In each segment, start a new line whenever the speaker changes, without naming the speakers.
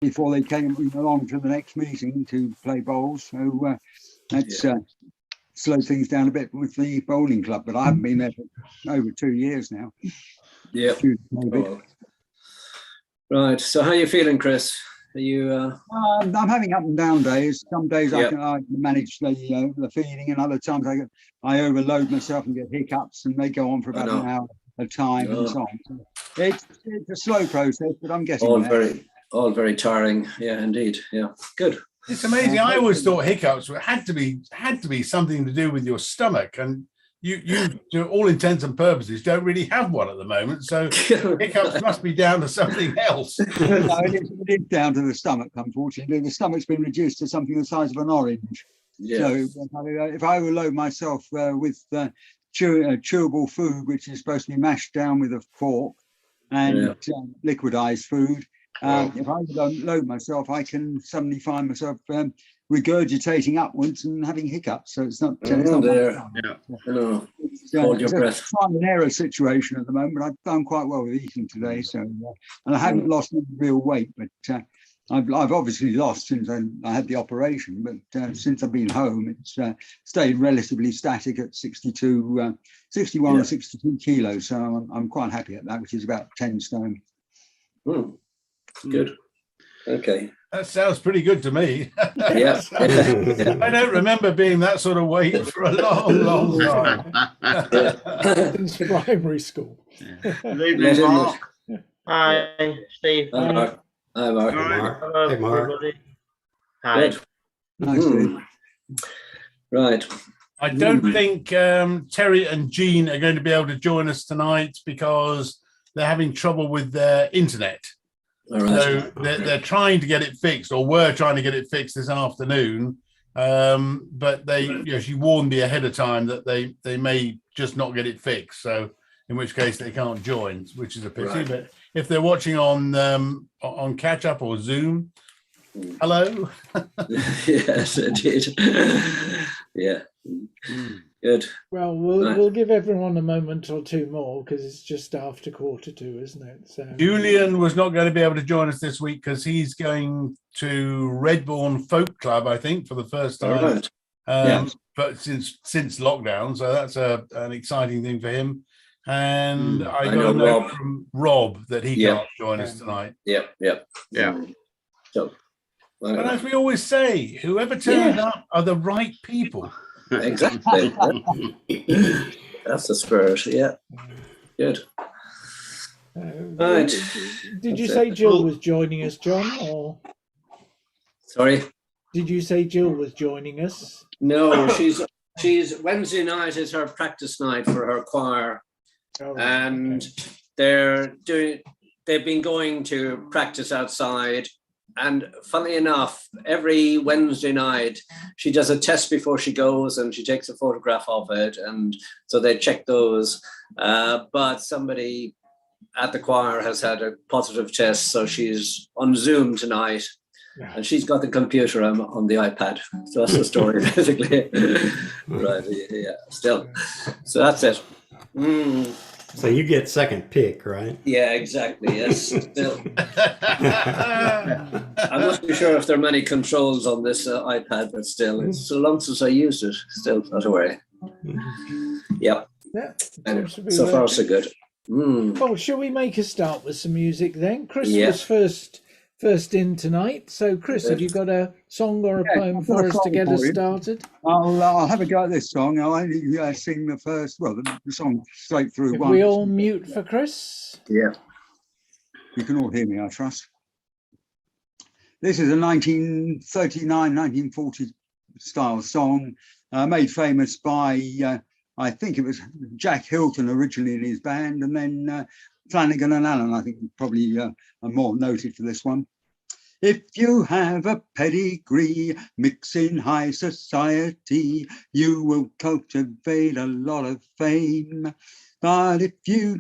before they came along to the next meeting to play bowls. So that's slowed things down a bit with the bowling club. But I haven't been there for over 2 years now.
Yeah. Oh. Right. So how are you feeling, Chris? Are you?
I'm having up and down days. Some days I can manage the feeding, and other times I overload myself and get hiccups, and they go on for about an hour at a time and so on. So it's a slow process, but I'm getting there.
All very tiring. Yeah, indeed. Yeah, good.
It's amazing. I always thought hiccups had to be something to do with your stomach, and you to all intents and purposes don't really have one at the moment, so hiccups must be down to something else.
No, it is down to the stomach, unfortunately. The stomach's been reduced to something the size of an orange. Yes. So if I overload myself with chewable food, which is supposed to be mashed down with a fork, and liquidized food, if I load myself, I can suddenly find myself regurgitating upwards and having hiccups. So it's not.
Hold your breath.
It's an error situation at the moment. I've done quite well with eating today, so and I haven't lost any real weight, but I've obviously lost since I had the operation. But since I've been home, it's stayed relatively static at 61 or 62 kilos. So I'm quite happy at that, which is about 10 stone.
Good. Okay.
That sounds pretty good to me.
Yeah.
I don't remember being that sort of weight for a long, long time.
Since primary school.
Good evening, Mark. Hi, Steve.
Hi, Mark. Hi, Mark.
Hello,
Hey, Mark.
everybody. Hi.
Good. Right.
I don't think Terry and Jean are going to be able to join us tonight because they're having trouble with their internet.
All right.
So they're trying to get it fixed, or were trying to get it fixed this afternoon. But she warned me ahead of time that they may just not get it fixed. So in which case they can't join, which is a pity. Right. But if they're watching on catch up or Zoom, hello.
Yes, indeed. Yeah. Good.
Well, we'll give everyone a moment or two more because it's just after 1:45, isn't it? So
Julian was not going to be able to join us this week because he's going to Redbourne Folk Club, I think, for the first time. Right. But since lockdown, so that's an exciting thing for him. And I got a note from Rob that he can't join us tonight.
Yeah. So,
but as we always say, whoever turns up are the right people.
Exactly. That's the spirit. Yeah. Good. Right.
Did you say Jill was joining us, John? Or
sorry?
Did you say Jill was joining us?
No, she's Wednesday night is her practice night for her choir, and they've been going to practice outside. And funnily enough, every Wednesday night, she does a test before she goes and she takes a photograph of it. And so they check those. But somebody at the choir has had a positive test. So she's on Zoom tonight and she's got the computer on the iPad. So that's the story, basically. Right. Yeah. Still. So that's it.
So you get second pick, right?
Yeah, exactly. Yes. Still. I'm not too sure if there are many controls on this iPad, but still, it's so long since I used it. Still, not to worry. Yep.
Yeah.
Anyway, so far, so good.
Well, shall we make a start with some music then? Chris was first in tonight. So, Chris, have you got a song or a poem for us to get us started?
I'll have a go at this song. I'll only sing the song straight through.
Can we all mute for Chris?
Yeah.
You can all hear me, I trust. This is a 1939, 1940 style song made famous by, I think it was Jack Hilton originally in his band, and then Flanagan and Allen, I think, probably are more noted for this one. If you have a pedigree, mix in high society, you will cultivate a lot of fame. But if you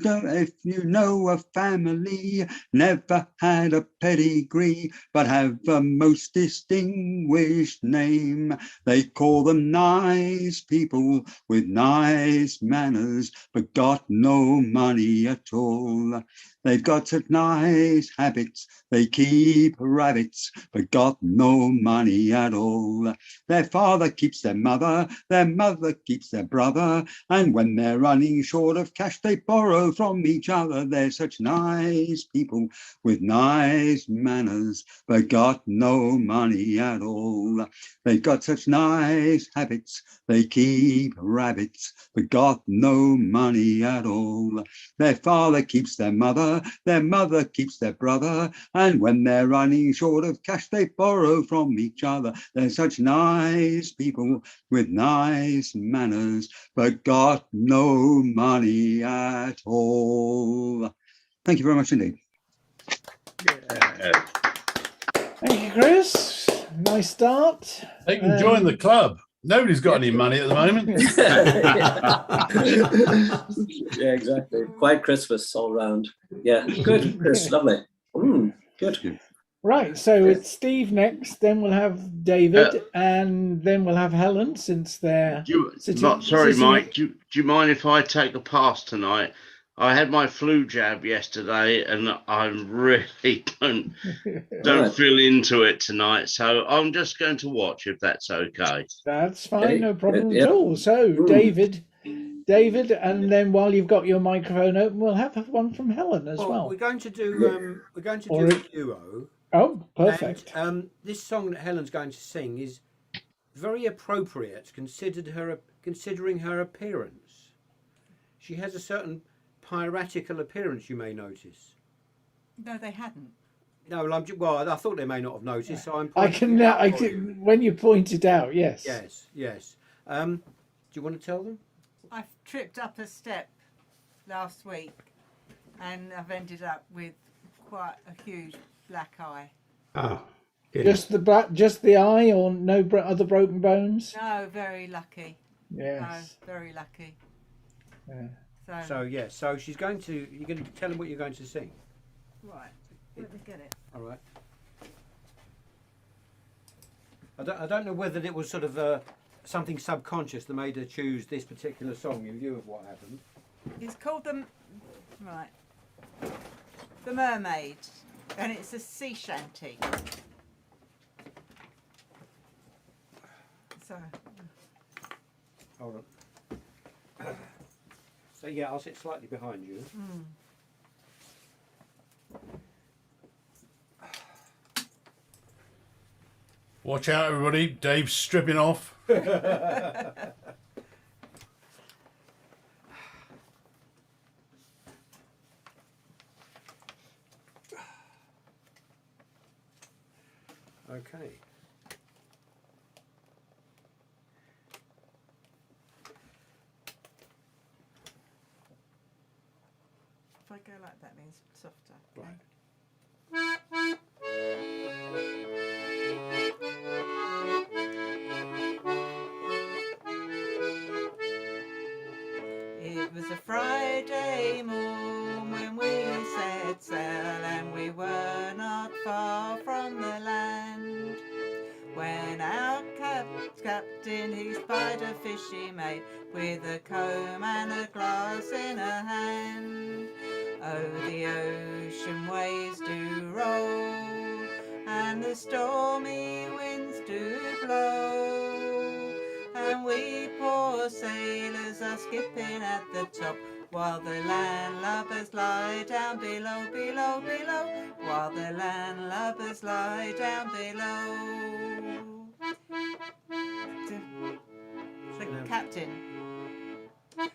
know a family never had a pedigree, but have a most distinguished name, they call them nice people with nice manners, but got no money at all. They've got such nice habits. They keep rabbits, but got no money at all. Their father keeps their mother keeps their brother, and when they're running short of cash, they borrow from each other. They're such nice people with nice manners, but got no money at all. They've got such nice habits. They keep rabbits, but got no money at all. Their father keeps their mother keeps their brother, and when they're running short of cash, they borrow from each other. They're such nice people with nice manners, but got no money at all. Thank you very much indeed.
Thank you, Chris. Nice start.
They can join the club. Nobody's got any money at the moment.
Yeah, exactly. Quite Christmas all round. Yeah, good, Chris, lovely. Good.
Right, so it's Steve next, then we'll have David, and then we'll have Helen, since they're
Sorry, Mike. Do you mind if I take a pass tonight? I had my flu jab yesterday, and I really don't
Right.
feel into it tonight. So I'm just going to watch, if that's okay.
That's fine,
Okay,
no problem
yeah.
at all. So, David, and then while you've got your microphone open, we'll have one from Helen as well.
We're going to do
Or
a duo.
Oh, perfect.
And this song that Helen's going to sing is very appropriate, considering her appearance. She has a certain piratical appearance, you may notice.
No, they hadn't.
No, well, I thought they may not have noticed. So I'm.
I can when you point it out. Yes.
Yes. Do you want to tell them?
I've tripped up a step last week, and I've ended up with quite a huge black eye.
Oh,
Just the eye, or no other broken bones?
No, very lucky.
Yes.
No, very lucky.
Yeah.
So you're going to tell them what you're going to sing.
Right. Let me get it.
All right. I don't know whether it was sort of something subconscious that made her choose this particular song in view of what happened.
It's called the Mermaid, and it's a sea shanty. So.
Hold on. So yeah, I'll sit slightly behind you.
Watch out, everybody. Dave's stripping off.
Okay.
If I go like that, means softer.
Right.
It was a Friday morn when we set sail, and we were not far from the land. When our captain he spied a fishy mate, with a comb and a glass in her hand. Oh, the ocean waves do roll, and the stormy winds do blow, and we poor sailors are skipping at the top, while the landlubbers lie down below, below, below, while the landlubbers lie down below. The captain. Up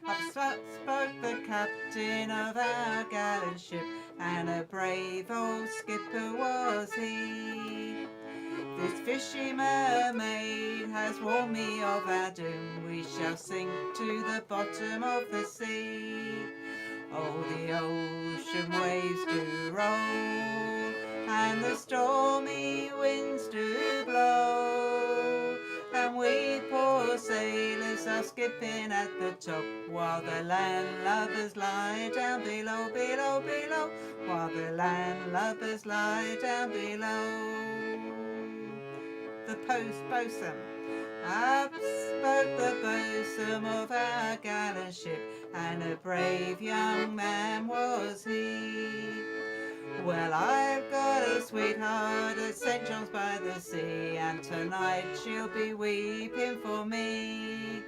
spoke the captain of our gallant ship, and a brave old skipper was he. This fishy mermaid has warned me of our doom, we shall sink to the bottom of the sea. Oh, the ocean waves do roll, and the stormy winds do blow, and we poor sailors are skipping at the top, while the landlubbers lie down below, below, below, while the landlubbers lie down below. The boatswain, up spoke the boatswain of our gallant ship, and a brave young man was he. Well, I've got a sweetheart at St. John's by the Sea, and tonight she'll be weeping for me.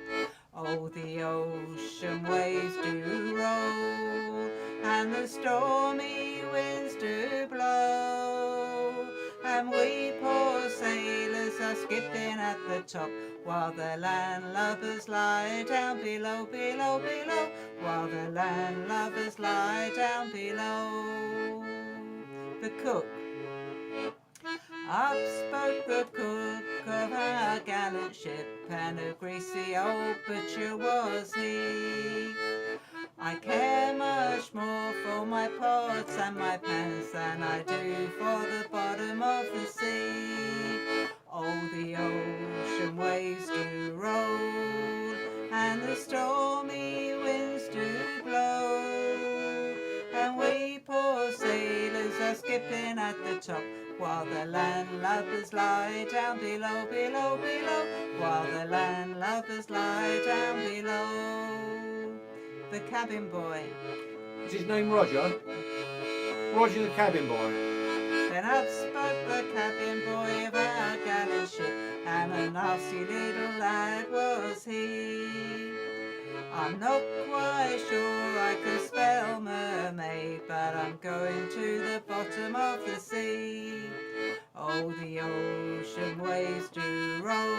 Oh, the ocean waves do roll, and the stormy winds do blow, and we poor sailors are skipping at the top, while the landlubbers lie down below, below, below, while the landlubbers lie down below. The cook. Up spoke the cook of our gallant ship, and a greasy old butcher was he. I care much more for my pots and my pans than I do for the bottom of the sea. Oh, the ocean waves do roll, and the stormy winds do blow, and we poor sailors are skipping at the top, while the landlubbers lie down below, below, below, while the landlubbers lie down below. The cabin boy.
Is his name Roger? Roger the cabin boy.
Then up spoke the cabin boy of our gallant ship, and a nasty little lad was he. I'm not quite sure I can spell mermaid, but I'm going to the bottom of the sea. Oh, the ocean waves do roll,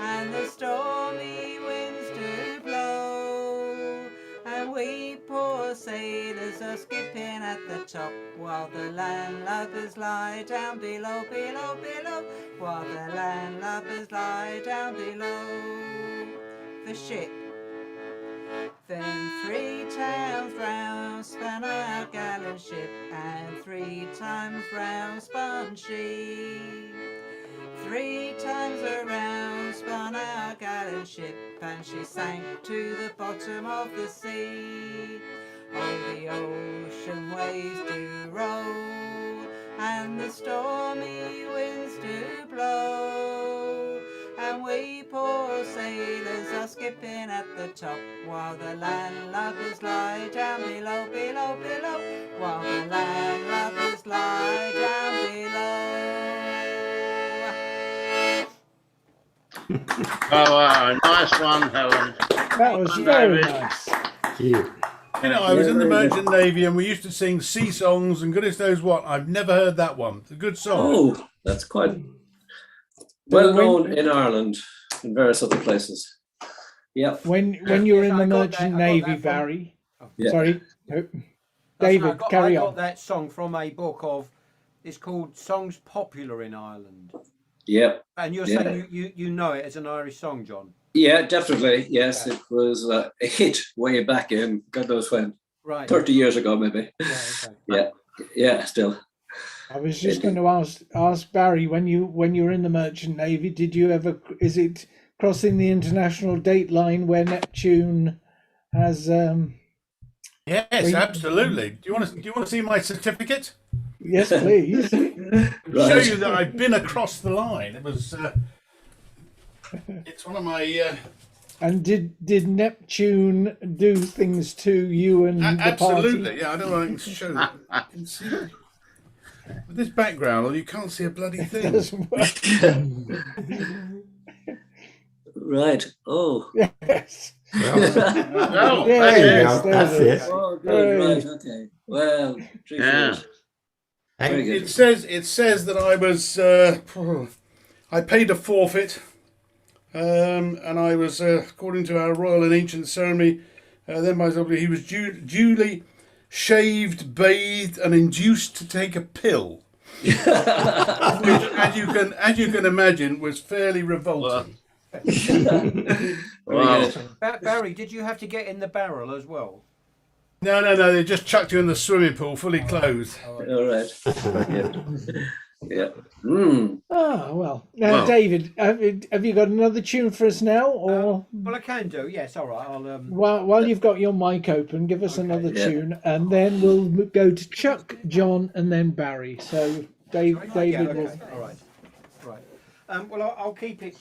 and the stormy winds do blow, and we poor sailors are skipping at the top, while the landlubbers lie down below, below, below, while the landlubbers lie down below. The ship. Then 3 times round span our gallant ship, and 3 times round spun she. 3 times around spun our gallant ship, and she sank to the bottom of the sea. Oh, the ocean waves do roll, and the stormy winds do blow, and we poor sailors are skipping at the top, while the landlubbers lie down below, below, below, while the landlubbers lie down below.
Oh, wow. Nice one, Helen.
That was very nice.
Cute.
You know, I was in the Merchant Navy and we used to sing sea songs and goodness knows what. I've never heard that one. It's a good song.
Oh, that's quite well known in Ireland and various other places. Yep.
When you were
Yes,
in the
I got
Merchant
that- I got
Navy,
that from-
Barry.
Yeah.
Sorry,
That's
David, carry
I got
on.
that song from a book of, it's called Songs Popular in Ireland.
Yep.
And you're
Yeah.
saying you know it as an Irish song, John?
Yeah, definitely. Yes, it was a hit way back in God knows when,
Right.
30 years ago maybe.
Right, okay.
Yeah, yeah, still.
I was just going to ask Barry, when you were in the Merchant Navy, did you ever? Is it crossing the international date line where Neptune has?
Yes, absolutely. Do you want to see my certificate?
Yes, please.
Show
Right.
you that I've been across the line. It was. It's one of my.
And did Neptune do things to you and the
Absolutely.
party?
Yeah, I don't know. I can show that. You can see it. With this background, you can't see a bloody
It
thing.
doesn't work.
Right. Oh.
Yes.
Oh,
Yeah,
There you
yes,
go.
there
That's
it is.
it.
Oh, good.
Right.
Right. Okay. Well,
Yeah.
very good.
It says that I was. I paid a forfeit, and I was, according to our royal and ancient ceremony, then by somebody, he was duly shaved, bathed, and induced to take a pill, which, as you can imagine, was fairly revolting.
Wow.
Barry, did you have to get in the barrel as well?
No, they just chucked you in the swimming pool, fully clothed.
All right. Yeah. Yeah. Mm.
Ah, well. Now,
Well.
David, have you got another tune for us now, or
Well, I can do. Yes, all right. I'll
while you've got your mic open, give us another
Yeah.
tune, and then we'll go to Chuck, John, and then Barry. So, David
yeah,
will.
okay. All right. Right. Well, I'll keep it.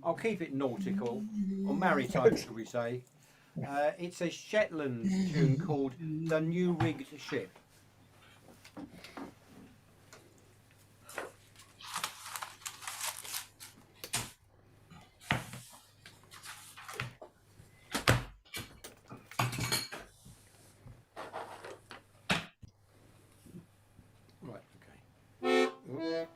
I'll keep it nautical or maritime, shall we say? It's a Shetland tune called "The New Rigged Ship." Right, okay.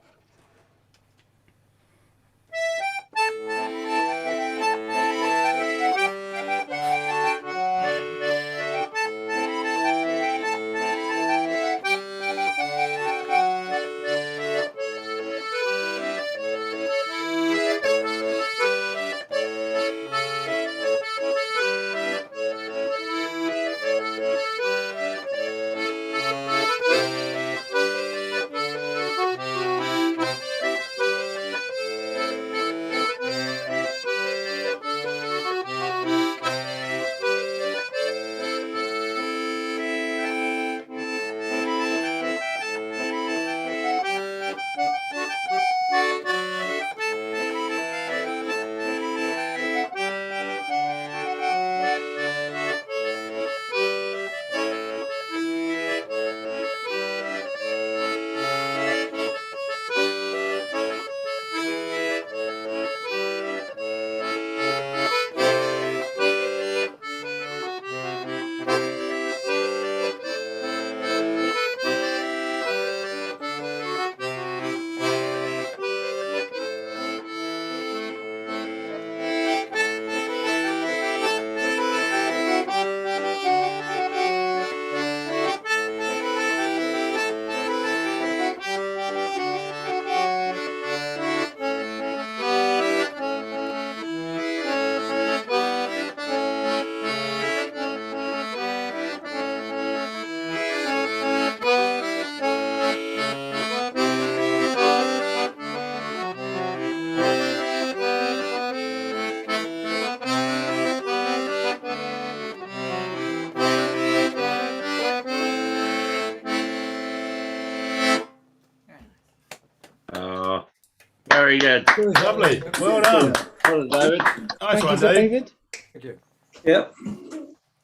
Very good.
Lovely. Well done.
Well, David.
Nice
Thank
one,
you,
Dave.
David.
Thank you.
Yep.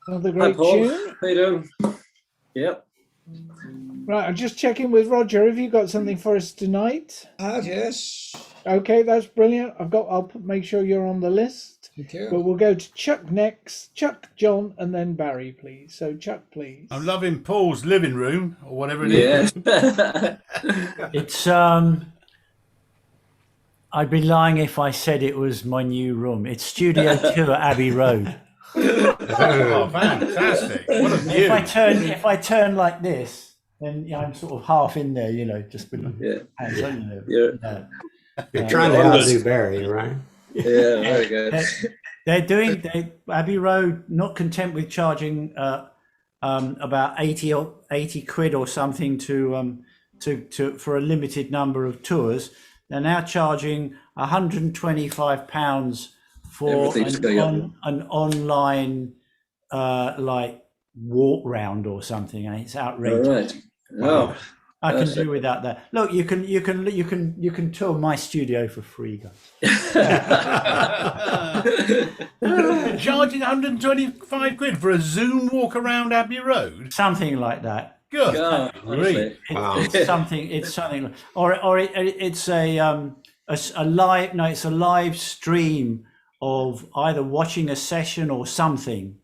Another
Hi,
great
Paul.
tune.
How you doing? Yep.
Right, I'll just check in with Roger. Have you got something for us tonight?
Yes.
Okay, that's brilliant. Make sure you're on the list.
Thank you.
But we'll go to Chuck next. Chuck, John, and then Barry, please. So Chuck, please.
I'm loving Paul's living room or whatever it is.
Yeah.
It's I'd be lying if I said it was my new room. It's Studio 2 at Abbey Road.
Oh, fantastic. What a view.
If I turn like this, then I'm sort of half in there, just with my
Yeah.
hands on there.
Yeah.
You're trying to outdo Barry, right?
Yeah. Very good.
Abbey Road, not content with charging about 80 quid or something to for a limited number of tours. They're now charging £125 for an online like walk round or something, and it's outrageous.
All right. Oh,
I can do without that. Look, you can tour my studio for free, guys.
Charging 125 quid for a Zoom walk around Abbey Road?
Something like that.
Good.
God, honestly.
Wow.
It's something, or it's a live. No, it's a live stream of either watching a session or something.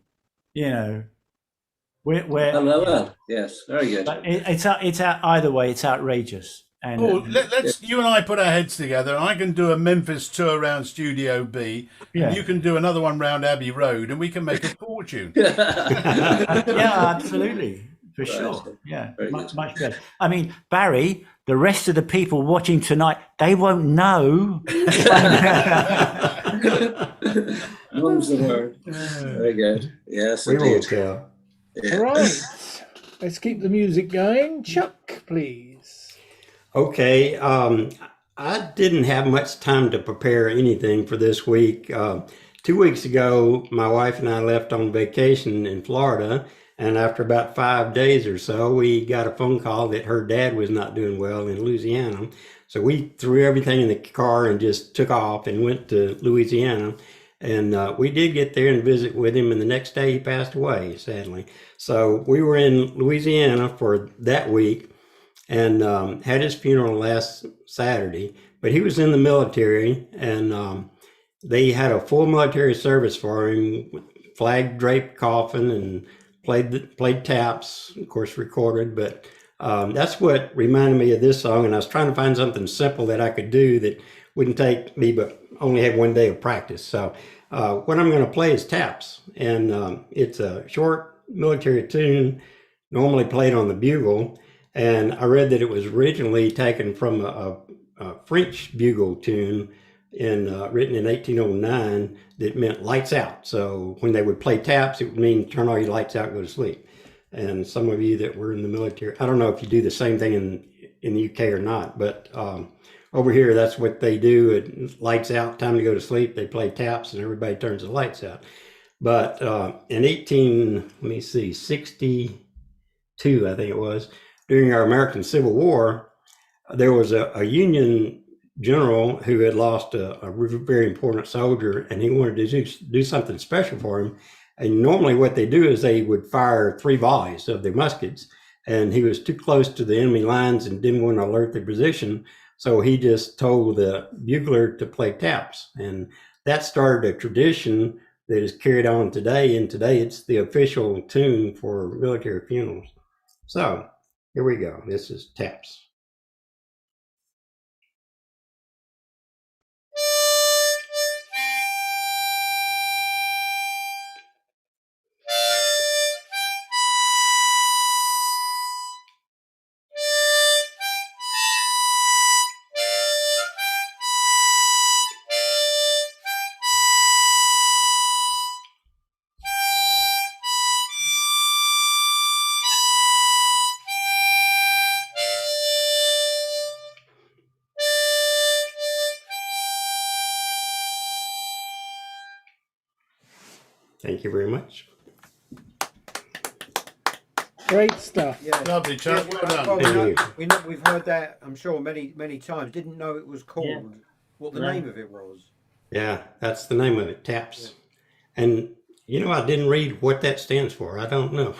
Where
Well, yes, very good.
but it's out either way. It's outrageous. And
Oh, let's you and I put our heads together. I can do a Memphis tour around Studio B.
Yeah.
And you can do another one round Abbey Road, and we can make a fortune.
yeah, absolutely, for sure. Yeah,
Very
much
good.
better. I mean, Barry, the rest of the people watching tonight, they won't know.
Mum's the word. Very good. Yes,
We won't
indeed.
tell.
All right. Let's keep the music going. Chuck, please.
Okay. I didn't have much time to prepare anything for this week. 2 weeks ago, my wife and I left on vacation in Florida. And after about 5 days or so, we got a phone call that her dad was not doing well in Louisiana. So we threw everything in the car and just took off and went to Louisiana. And we did get there and visit with him. And the next day he passed away, sadly. So we were in Louisiana for that week. and had his funeral last Saturday. But he was in the military, and they had a full military service for him, flag draped coffin, and played taps, of course recorded. But that's what reminded me of this song, and I was trying to find something simple that I could do that wouldn't take me, but only have one day of practice. So what I'm going to play is taps, and it's a short military tune, normally played on the bugle. And I read that it was originally taken from a French bugle tune written in 1809 that meant lights out. So when they would play taps, it would mean turn all your lights out, go to sleep. And some of you that were in the military, I don't know if you do the same thing in the UK or not, but over here, that's what they do. It lights out, time to go to sleep. They play taps and everybody turns the lights out. But in 62, I think it was, during our American Civil War, there was a Union general who had lost a very important soldier, and he wanted to do something special for him. And normally what they do is they would fire 3 volleys of their muskets, and he was too close to the enemy lines and didn't want to alert their position. So he just told the bugler to play taps. And that started a tradition that is carried on today. And today it's the official tune for military funerals. So here we go. This is taps. Thank you very much.
Great stuff.
Yeah.
Lovely, Chuck. Well done.
Well,
Thank you.
we've heard that, I'm sure, many times. Didn't know it was called, what the name of it was.
Yeah, that's the name of it, taps. And I didn't read what that stands for. I don't know.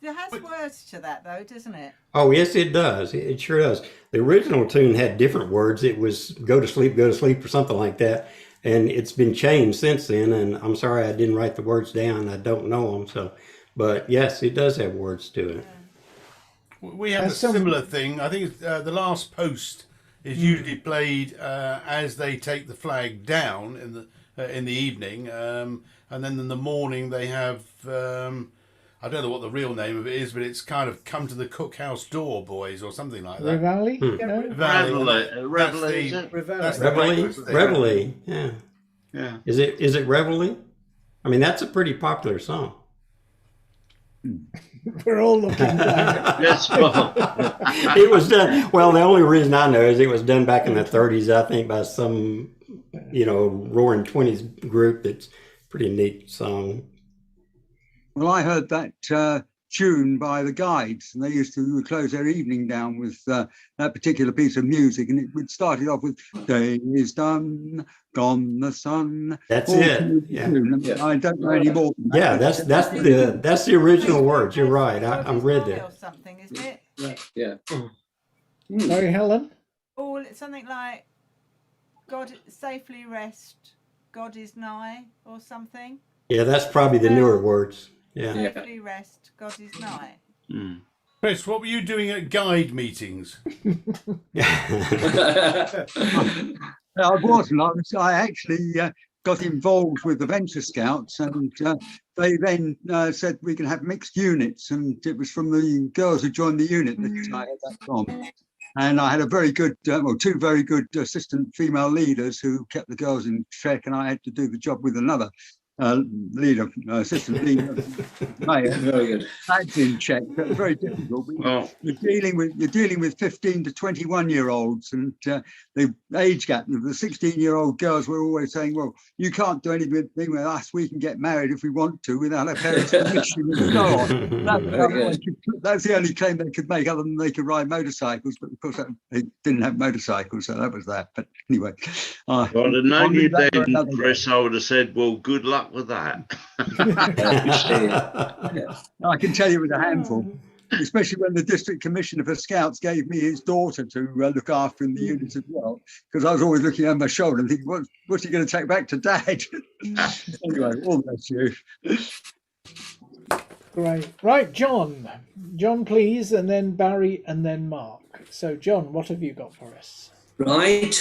It has words to that, though, doesn't it?
Oh, yes, it does. It sure does. The original tune had different words. It was go to sleep, or something like that. And it's been changed since then. And I'm sorry I didn't write the words down. I don't know them. So, but yes, it does have words to it.
We have a similar thing. I think the last post is usually played as they take the flag down in the evening, and then in the morning they have I don't know what the real name of it is, but it's kind of come to the cookhouse door, boys, or something like that.
Reveille?
No?
Reveille, yeah.
Yeah.
Is it Reveille? I mean, that's a pretty popular song.
We're all looking back.
Yes, well,
It was done. Well, the only reason I know is it was done back in the 30s, I think, by some, Roaring Twenties group. That's a pretty neat song.
Well, I heard that tune by the Guides, and they used to close their evening down with that particular piece of music, and it would start it off with "Day is done, gone the sun."
That's
All
it.
to the
Yeah.
tune. I don't know any more. Than that.
Yeah, that's the original words. You're right. I read that.
Or something, isn't it?
Yeah.
Sorry, Helen?
All something like God safely rest, God is nigh, or something.
Yeah, that's probably the newer words. Yeah.
Safely rest, God is nigh.
Chris, what were you doing at guide meetings?
I wasn't. I actually got involved with the Venture Scouts, and they then said we can have mixed units, and it was from the girls who joined the unit that I had that from. And I had a very good, two very good assistant female leaders who kept the girls in check, and I had to do the job with another assistant leader.
Very good.
That's in check. That's very difficult. You're dealing with 15 to 21-year-olds, and the age gap. The 16-year-old girls were always saying, "Well, you can't do anything with us. We can get married if we want to without our parents' permission," and so on. That's the only claim they could make, other than they could ride motorcycles. But of course, they didn't have motorcycles, so that was that. But anyway,
well, the known you then, Chris, I would have said, "Well, good luck with that."
I can tell you with a handful. especially when the district commissioner for Scouts gave me his daughter to look after in the unit as well, because I was always looking over my shoulder and thinking, what's he going to take back to Dad? Anyway, all bless you.
Great. Right, John. John, please, and then Barry, and then Mark. So, John, what have you got for us?
Right,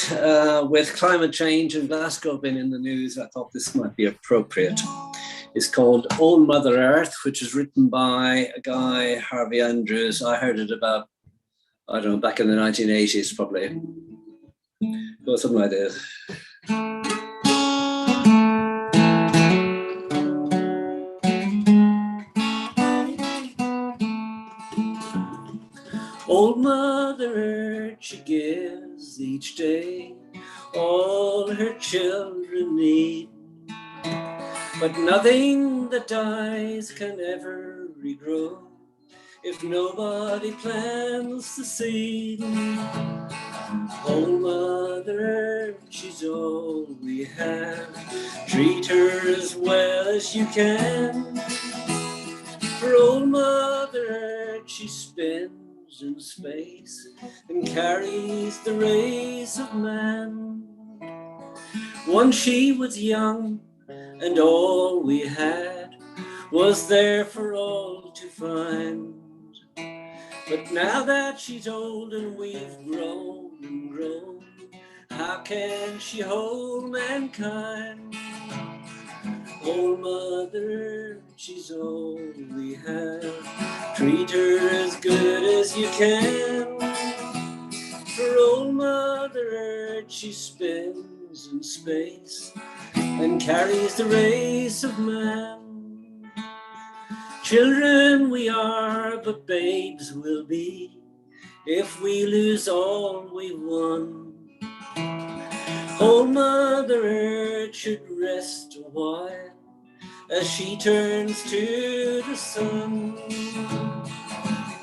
with climate change and Glasgow being in the news, I thought this might be appropriate. It's called Old Mother Earth, which is written by a guy, Harvey Andrews. I heard it about, I don't know, back in the 1980s, probably. Goes something like this. Old Mother Earth, she gives each day all her children need, but nothing that dies can ever regrow if nobody plants the seed. Old Mother Earth, she's all we have. Treat her as well as you can. For Old Mother Earth, she spins in space and carries the race of man. Once she was young, and all we had was there for all to find. But now that she's old and we've grown and grown, how can she hold mankind? Old Mother, she's all we have. Treat her as good as you can. For Old Mother Earth, she spins in space and carries the race of man. Children we are, but babes will be if we lose all we won. Old Mother Earth should rest a while as she turns to the sun.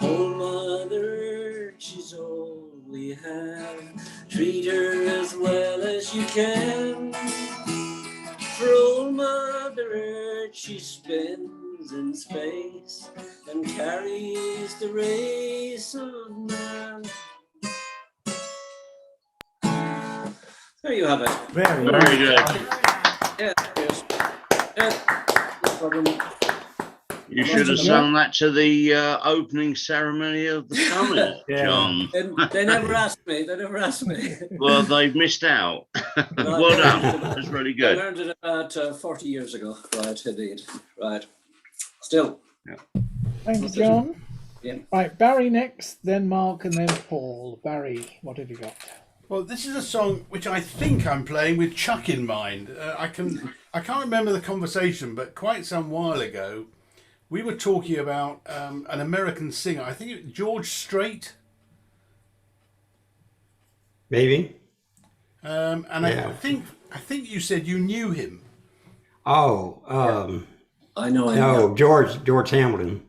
Old Mother Earth, she's all we have. Treat her as well as you can. For Old Mother Earth, she spins in space and carries the race of man. There you have it.
Very
good.
Yeah, yes. Yeah, no problem.
You should have sung that to the opening ceremony of the summit,
Yeah.
John.
They never asked me. They never asked me.
Well, they've missed out. Well done. That's really
I
good.
learned it about 40 years ago. Right, indeed. Right. Still.
Thank you, John.
Yeah.
Right, Barry next, then Mark, and then Paul. Barry, what have you got?
Well, this is a song which I think I'm playing with Chuck in mind. I can't remember the conversation, but quite some while ago, we were talking about an American singer. I think it was George Strait.
Maybe.
And
Yeah.
I think you said you knew him.
Oh,
I know.
no, George Hamilton,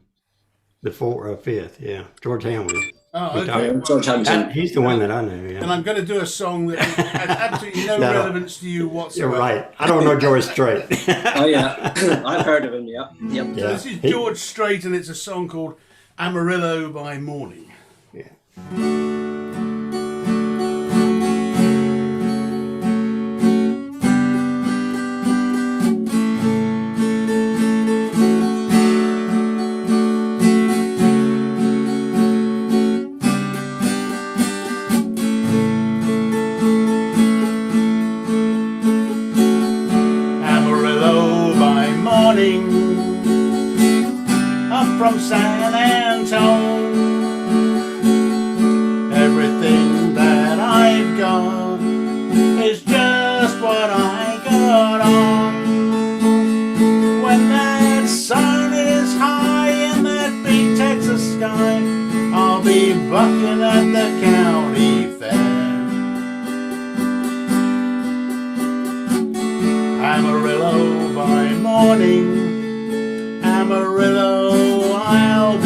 the fifth. Yeah, George Hamilton.
Oh, okay.
George Hamilton.
He's the one that I know. Yeah.
And I'm going to do a song that has absolutely no
No.
relevance to you whatsoever.
You're right. I don't know George Strait.
Oh yeah, I've heard of him. Yeah. Yep.
So
Yeah.
this is George Strait, and it's a song called Amarillo by Morning.
Yeah.
Amarillo by morning, I'm from San Antone. Everything that I've got is just what I got on. When that sun is high in that big Texas sky, I'll be bucking at the county fair. Amarillo by morning, Amarillo I'll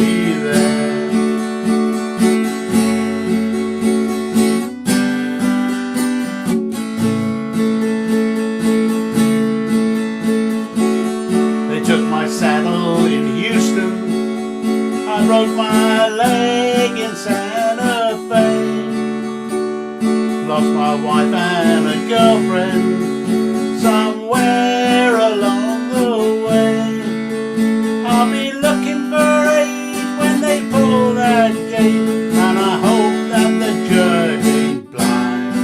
lost my wife and a girlfriend somewhere along the way. I'll be looking for aid when they pull that gate, and I hope that the judge ain't blind.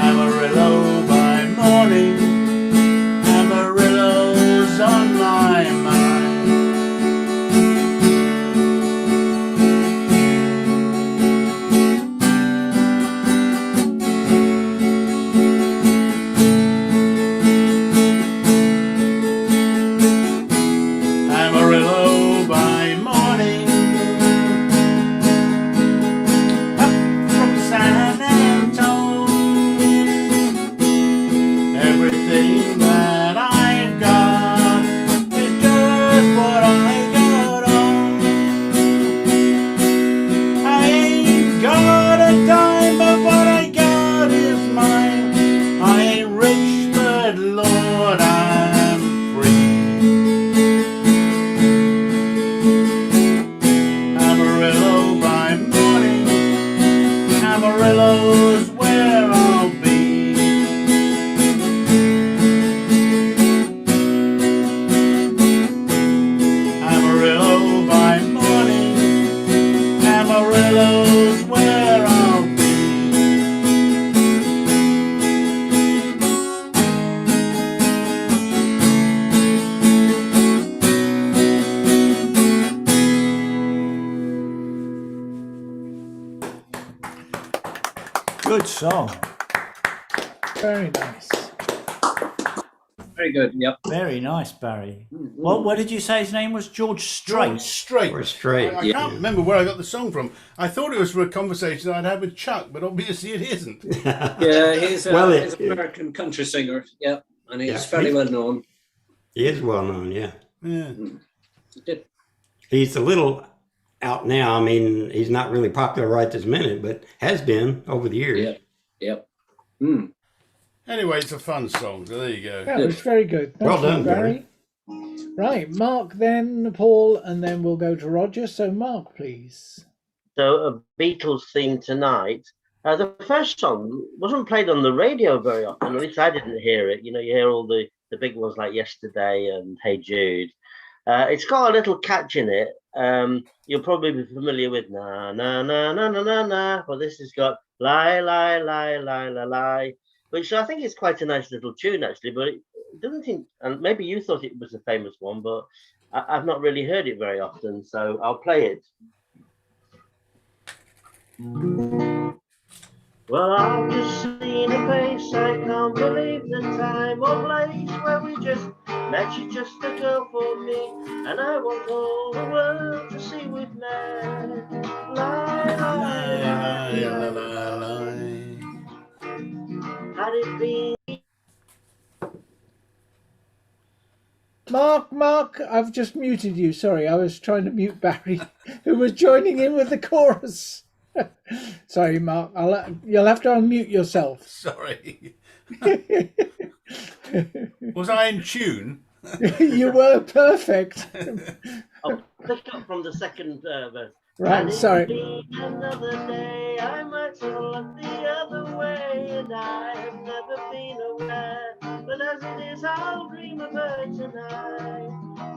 Amarillo by morning, Amarillo's on my mind. Amarillo by morning, up from San Antone. Everything that I've got is just what I got on. I ain't got a dime, but what I got is mine. I ain't rich, but Lord, I'm free. Amarillo by morning, Amarillo's where I'll be. Amarillo by morning, Amarillo's where I'll be.
Good song.
Very nice.
Very good. Yep.
Very nice, Barry. What did you say his name was? George Strait.
Straight.
Or straight.
I can't remember where I got the song from. I thought it was for a conversation I'd had with Chuck, but obviously it isn't.
Yeah, he's
Well,
he's an American country singer. Yep, and he's
Yeah.
fairly well known.
He is well known, yeah.
Yeah.
Did-
He's a little out now. I mean, he's not really popular right this minute, but has been over the years.
Yep. Yep. Hmm.
Anyway, it's a fun song, so there you go.
That was very good. Thank
Well
you,
done,
Barry. Right, Mark, then Paul, and then we'll go to Roger. So, Mark, please.
So a Beatles theme tonight. The first song wasn't played on the radio very often, at least I didn't hear it. You know, you hear all the big ones like Yesterday and Hey Jude. It's got a little catch in it. You'll probably be familiar with na na na na na na na. Well, this has got lie lie lie lie lie lie, which I think is quite a nice little tune actually. But it doesn't seem, and maybe you thought it was a famous one, but I've not really heard it very often. So I'll play it. Well, I've just seen a face, I can't believe the time or place where we just met. You just a girl for me, and I want all the world to see we've met. Lie, lie, lie, lie. Had it been
Mark, I've just muted you. Sorry, I was trying to mute Barry, who was joining in with the chorus. Sorry, Mark. You'll have to unmute yourself.
Sorry. Was I in tune?
You were perfect.
I'll pick up from the second verse.
Right,
And
sorry.
it'd be another day, I might have looked the other way, and I have never been aware. But as it is, I'll dream of her tonight.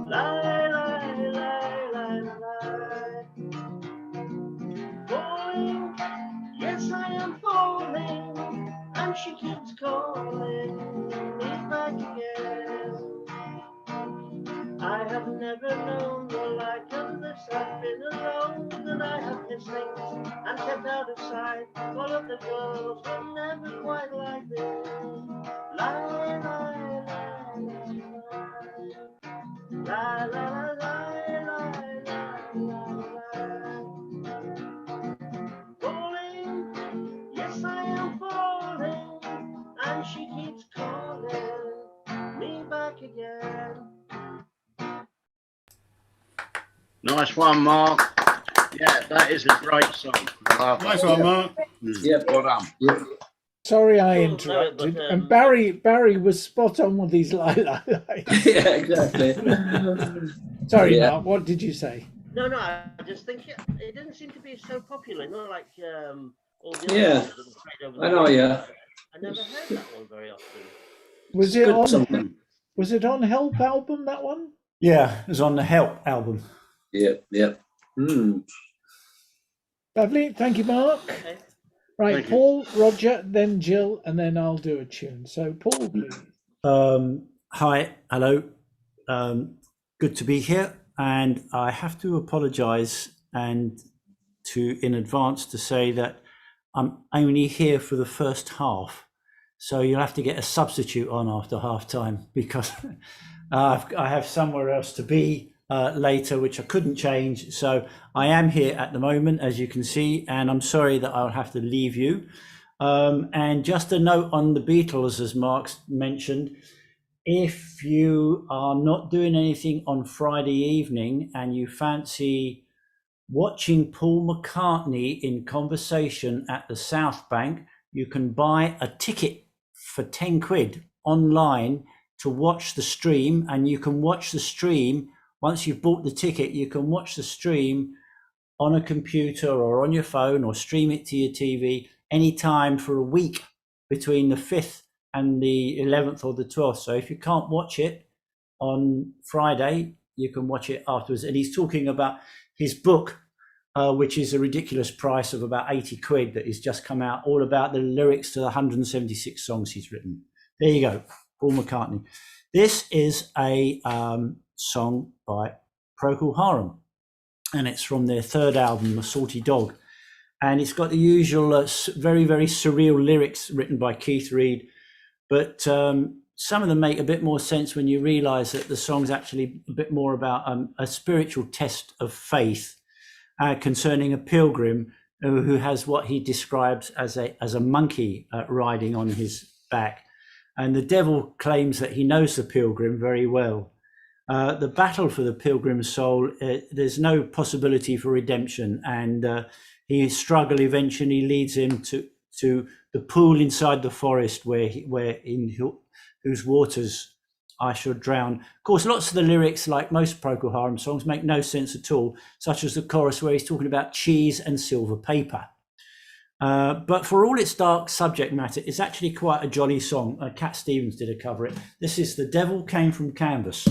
Lie, lie, lie, lie, lie. Falling, yes, I am falling, and she keeps calling me back again. I have never known the like of this. I've been alone, and I have missed things and kept out of sight. All of the girls were never quite like this. Lie, lie, lie, lie, lie, lie, lie, lie, lie, lie. Falling, yes, I am falling, and she keeps calling me back again. Nice one, Mark. Yeah, that is a great song. I love it.
Nice one, Mark.
Yep.
Well done.
Yep.
Sorry, I
Well, no,
interrupted.
but,
And Barry was spot on with these lie.
Yeah, exactly.
Sorry,
Yeah.
Mark. What did you say?
No, I just think it didn't seem to be so popular. Not like all the
Yeah,
other songs that were played over the
I know,
weekend.
yeah.
I never heard that one very often.
Was it
Good
on?
song.
Was it on Help album, that one?
Yeah, it was on the Help album.
Yeah.
Lovely. Thank you, Mark.
Okay.
Right,
Thank you.
Paul, Roger, then Jill, and then I'll do a tune. So, Paul, please.
Hi, hello. Good to be here, and I have to apologise and in advance to say that I'm only here for the first half, so you'll have to get a substitute on after half time because I have somewhere else to be later, which I couldn't change. So I am here at the moment, as you can see, and I'm sorry that I'll have to leave you. And just a note on the Beatles, as Mark's mentioned, if you are not doing anything on Friday evening and you fancy watching Paul McCartney in conversation at the South Bank, you can buy a ticket for 10 quid online to watch the stream, and you can watch the stream. Once you've bought the ticket, you can watch the stream on a computer or on your phone or stream it to your TV anytime for a week between the 5th and the 11th or the 12th. So if you can't watch it on Friday, you can watch it afterwards. And he's talking about his book, which is a ridiculous price of about 80 quid that has just come out, all about the lyrics to the 176 songs he's written. There you go, Paul McCartney. This is a song by Procol Harum, and it's from their third album, The Salty Dog. And it's got the usual very, very surreal lyrics written by Keith Reid. But some of them make a bit more sense when you realise that the song's actually a bit more about a spiritual test of faith concerning a pilgrim who has what he describes as a monkey riding on his back. And the devil claims that he knows the pilgrim very well. The battle for the pilgrim's soul, there's no possibility for redemption, and his struggle eventually leads him to the pool inside the forest where in whose waters I shall drown. Of course, lots of the lyrics, like most Procol Harum songs, make no sense at all, such as the chorus where he's talking about cheese and silver paper. But for all its dark subject matter, it's actually quite a jolly song. Cat Stevens did a cover it. This is The Devil Came from Canvas.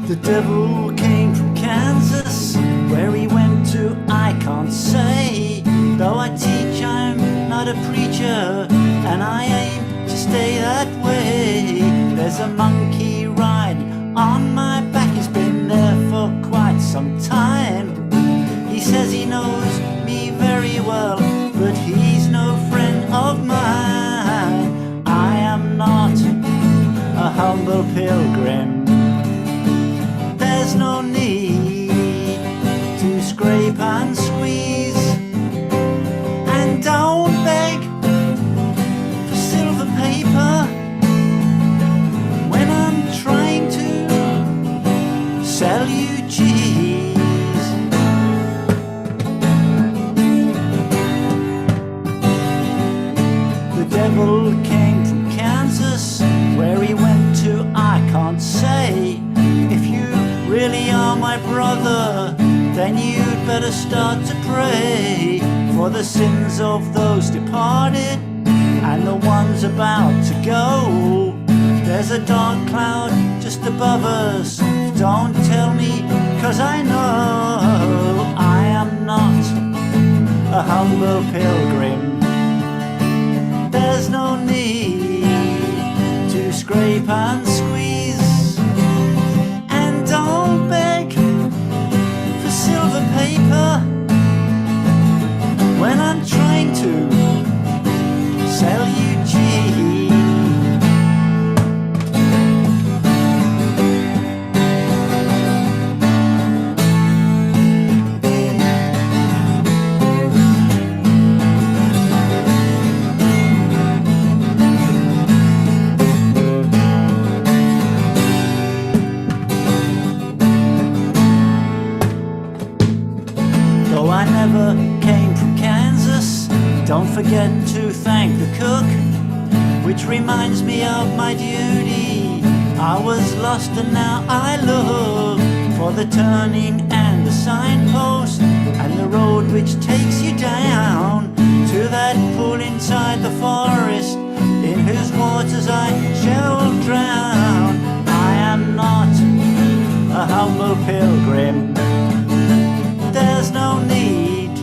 The devil came from Kansas, where he went to I can't say. Though I teach, I'm not a preacher, and I aim to stay that way. There's a monkey riding on my back, he's been there for quite some time. He says he knows me very well, but he's no friend of mine. I am not a humble pilgrim. There's no need to scrape and squeeze, and don't beg for silver paper when I'm trying to sell you cheese. The devil came from Kansas, where he went to I can't say. If you really are my brother, then you'd better start to pray for the sins of those departed and the ones about to go. There's a dark cloud just above us, don't tell me, 'cause I know I am not a humble pilgrim. There's no need to scrape and squeeze, and don't beg for silver paper when I'm trying to sell you cheese. Though I never came from Kansas, don't forget to thank the cook. which reminds me of my duty. I was lost and now I look for the turning and the signpost and the road which takes you down to that pool inside the forest in whose waters I shall drown. I am not a humble pilgrim. There's no need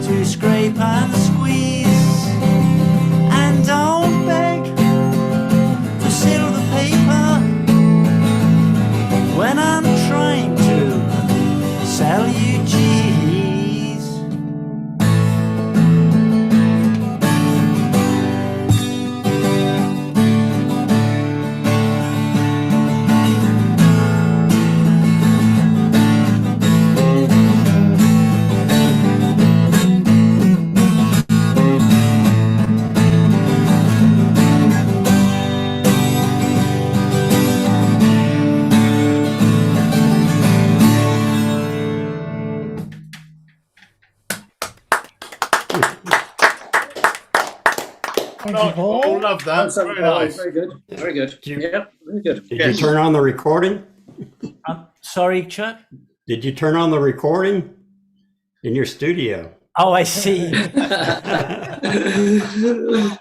to scrape and squeeze, and don't beg for silver paper when I'm trying to sell you cheese.
Thank you, Paul.
Paul, love that. Very nice.
Very good. Very good. Yeah, very good.
Did
Yes.
you turn on the recording?
Sorry, Chuck.
Did you turn on the recording in your studio?
Oh, I see.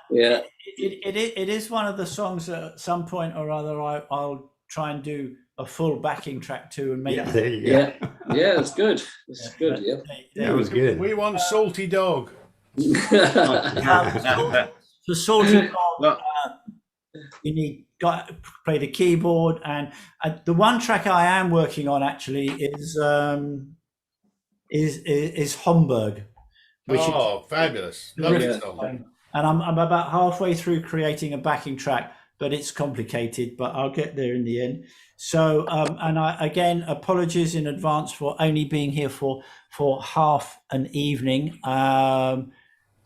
Yeah.
It is one of the songs that at some point or other I'll try and do a full backing track to and make
Yeah,
it.
there you go.
Yeah. Yeah, it's good. It's good. Yeah.
That was good.
We want Salty Dog.
The salty dog, you need got to play the keyboard, and the one track I am working on actually is Homburg, which
Oh, fabulous. Lovely
is
song.
and I'm about halfway through creating a backing track, but it's complicated, but I'll get there in the end. So and I again apologies in advance for only being here for half an evening.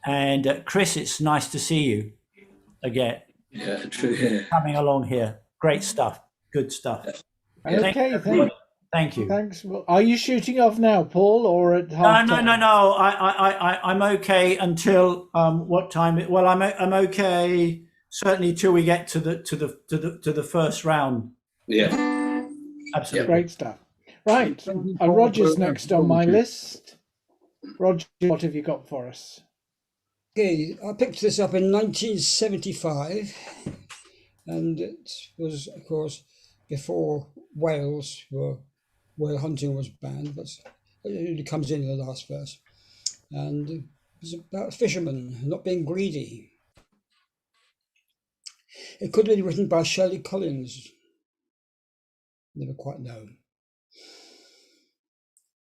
And Chris, it's nice to see you again.
Yeah, true. Yeah.
Coming along here. Great stuff. Good stuff.
Okay,
Thank you.
thanks. Well, are you shooting off now, Paul, or at half
No.
time?
I'm okay until what time? Well, I'm okay certainly till we get to the first round.
Yeah.
Absolutely.
Great stuff. Right, Roger's next on my list. Roger, what have you got for us?
Okay, I picked this up in 1975, and it was, of course, before whale hunting was banned, but it only comes in the last verse. And it was about fishermen not being greedy. It could have been written by Shirley Collins. Never quite know.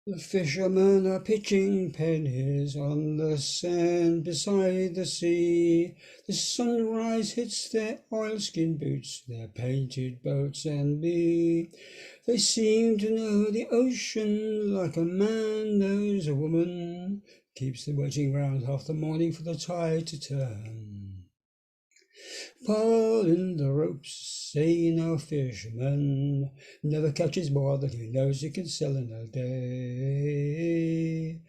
The fishermen are pitching pennies on the sand beside the sea. The sunrise hits their oilskin boots, their painted boats and me. They seem to know the ocean like a man knows a woman. Keeps them waiting round half the morning for the tide to turn. Pull in the ropes, say no fisherman, never catches more than he knows he can sell in a day.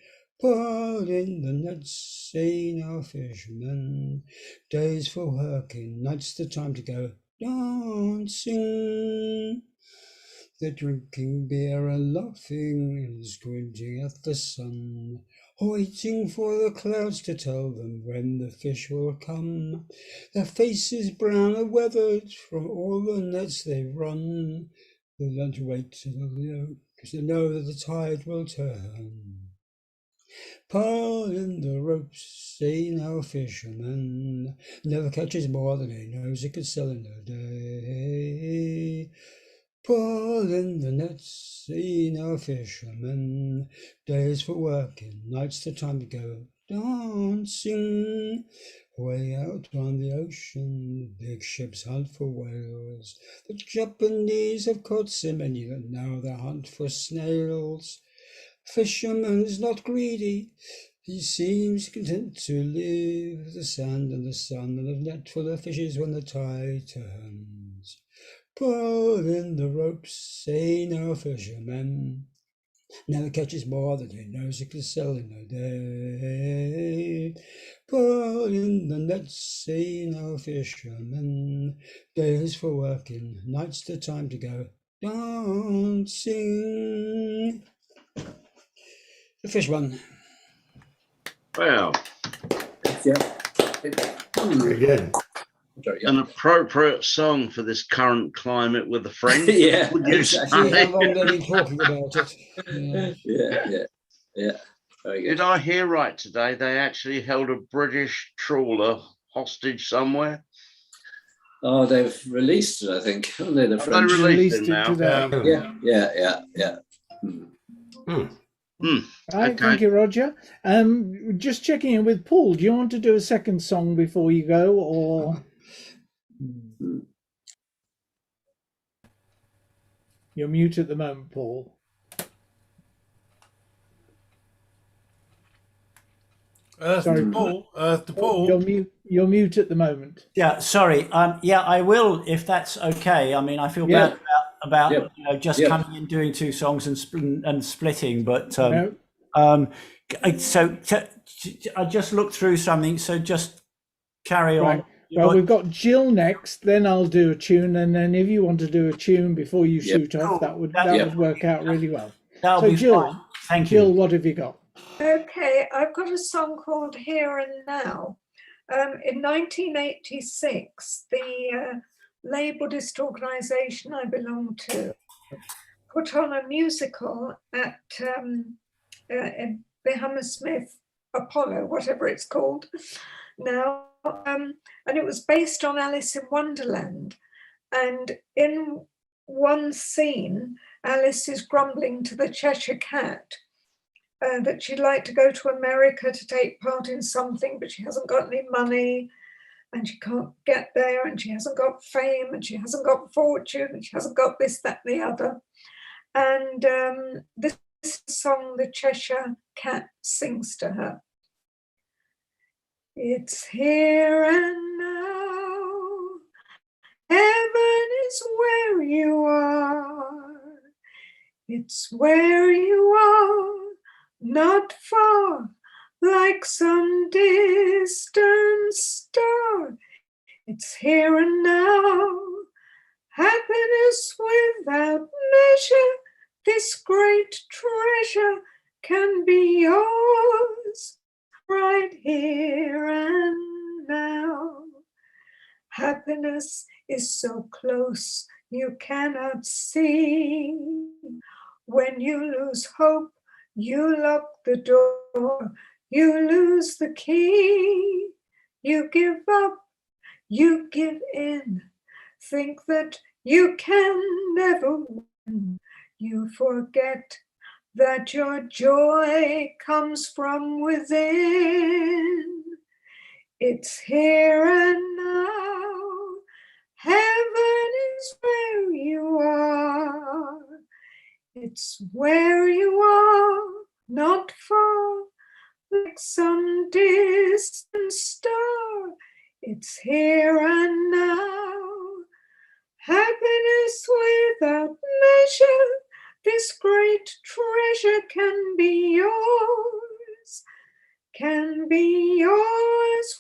Pull in the nets, say no fisherman, days for working, nights the time to go dancing. They're drinking beer and laughing and squinting at the sun, waiting for the clouds to tell them when the fish will come. Their faces brown and weathered from all the nets they've run. They learn to wait because they know that the tide will turn. Pull in the ropes, say no fisherman, never catches more than he knows he can sell in a day. Pull in the nets, see no fisherman, days for working, nights the time to go dancing. Way out on the ocean, the big ships hunt for whales. The Japanese have caught so many that now they hunt for snails. Fisherman's not greedy, he seems content to live the sand and the sun and a net full of fishes when the tide turns. Pull in the ropes, say no fisherman, Never catches more than he knows he can sell in a day. Put in the nets, see no fishermen. Days for working, nights the time to go dancing. The fish one.
Well,
Very good.
an appropriate song for this current climate with the French.
Yeah,
Would you
See
say?
how long they've been talking about it.
Yeah. Very
Did
good.
I hear right today? They actually held a British trawler hostage somewhere.
Oh, they've released it, I think, haven't they? The
Have they
French.
released it
Released it
now?
today.
Yeah.
Right, thank you, Roger. Just checking in with Paul. Do you want to do a second song before you go, or you're mute at the moment, Paul? Sorry,
Paul. To Paul.
You're mute at the moment.
Yeah, sorry. Yeah, I will if that's okay. I mean, I feel bad about just coming in, doing two songs and splitting, but
No.
so I just looked through something. So just carry on.
Right. Well, we've got Jill next. Then I'll do a tune, and then if you want to do a tune before you shoot off, that would work out really well.
That'll
So
be
Jill,
fine. Thank you.
Jill, what have you got?
Okay, I've got a song called Here and Now. In 1986, the lay Buddhist organization I belong to put on a musical at the Hammersmith Apollo, whatever it's called now. And it was based on Alice in Wonderland. And in one scene, Alice is grumbling to the Cheshire Cat that she'd like to go to America to take part in something, but she hasn't got any money and she can't get there, and she hasn't got fame, and she hasn't got fortune, and she hasn't got this, that, and the other. And this song the Cheshire Cat sings to her. It's here and now, heaven is where you are. It's where you are, not far, like some distant star. It's here and now, happiness without measure. This great treasure can be yours right here and now. Happiness is so close you cannot see. When you lose hope, you lock the door, you lose the key, you give up, you give in, think that you can never win. You forget that your joy comes from within. It's here and now, heaven is where you are. It's where you are, not far, like some distant star. It's here and now, happiness without measure. This great treasure can be yours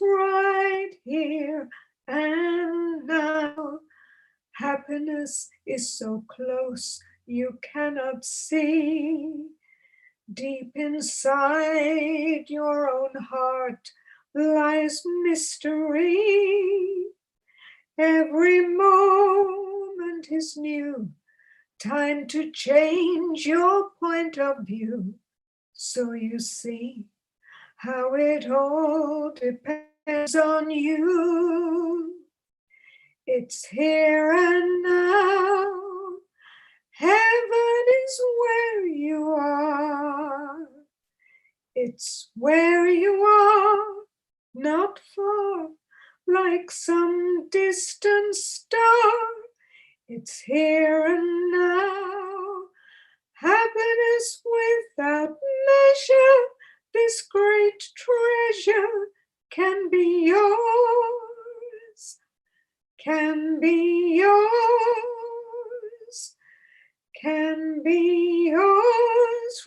right here and now. Happiness is so close you cannot see. Deep inside your own heart lies mystery. Every moment is new, time to change your point of view. So you see how it all depends on you. It's here and now, heaven is where you are. It's where you are, not far, like some distant star. It's here and now, happiness without measure. This great treasure can be yours, can be yours, can be yours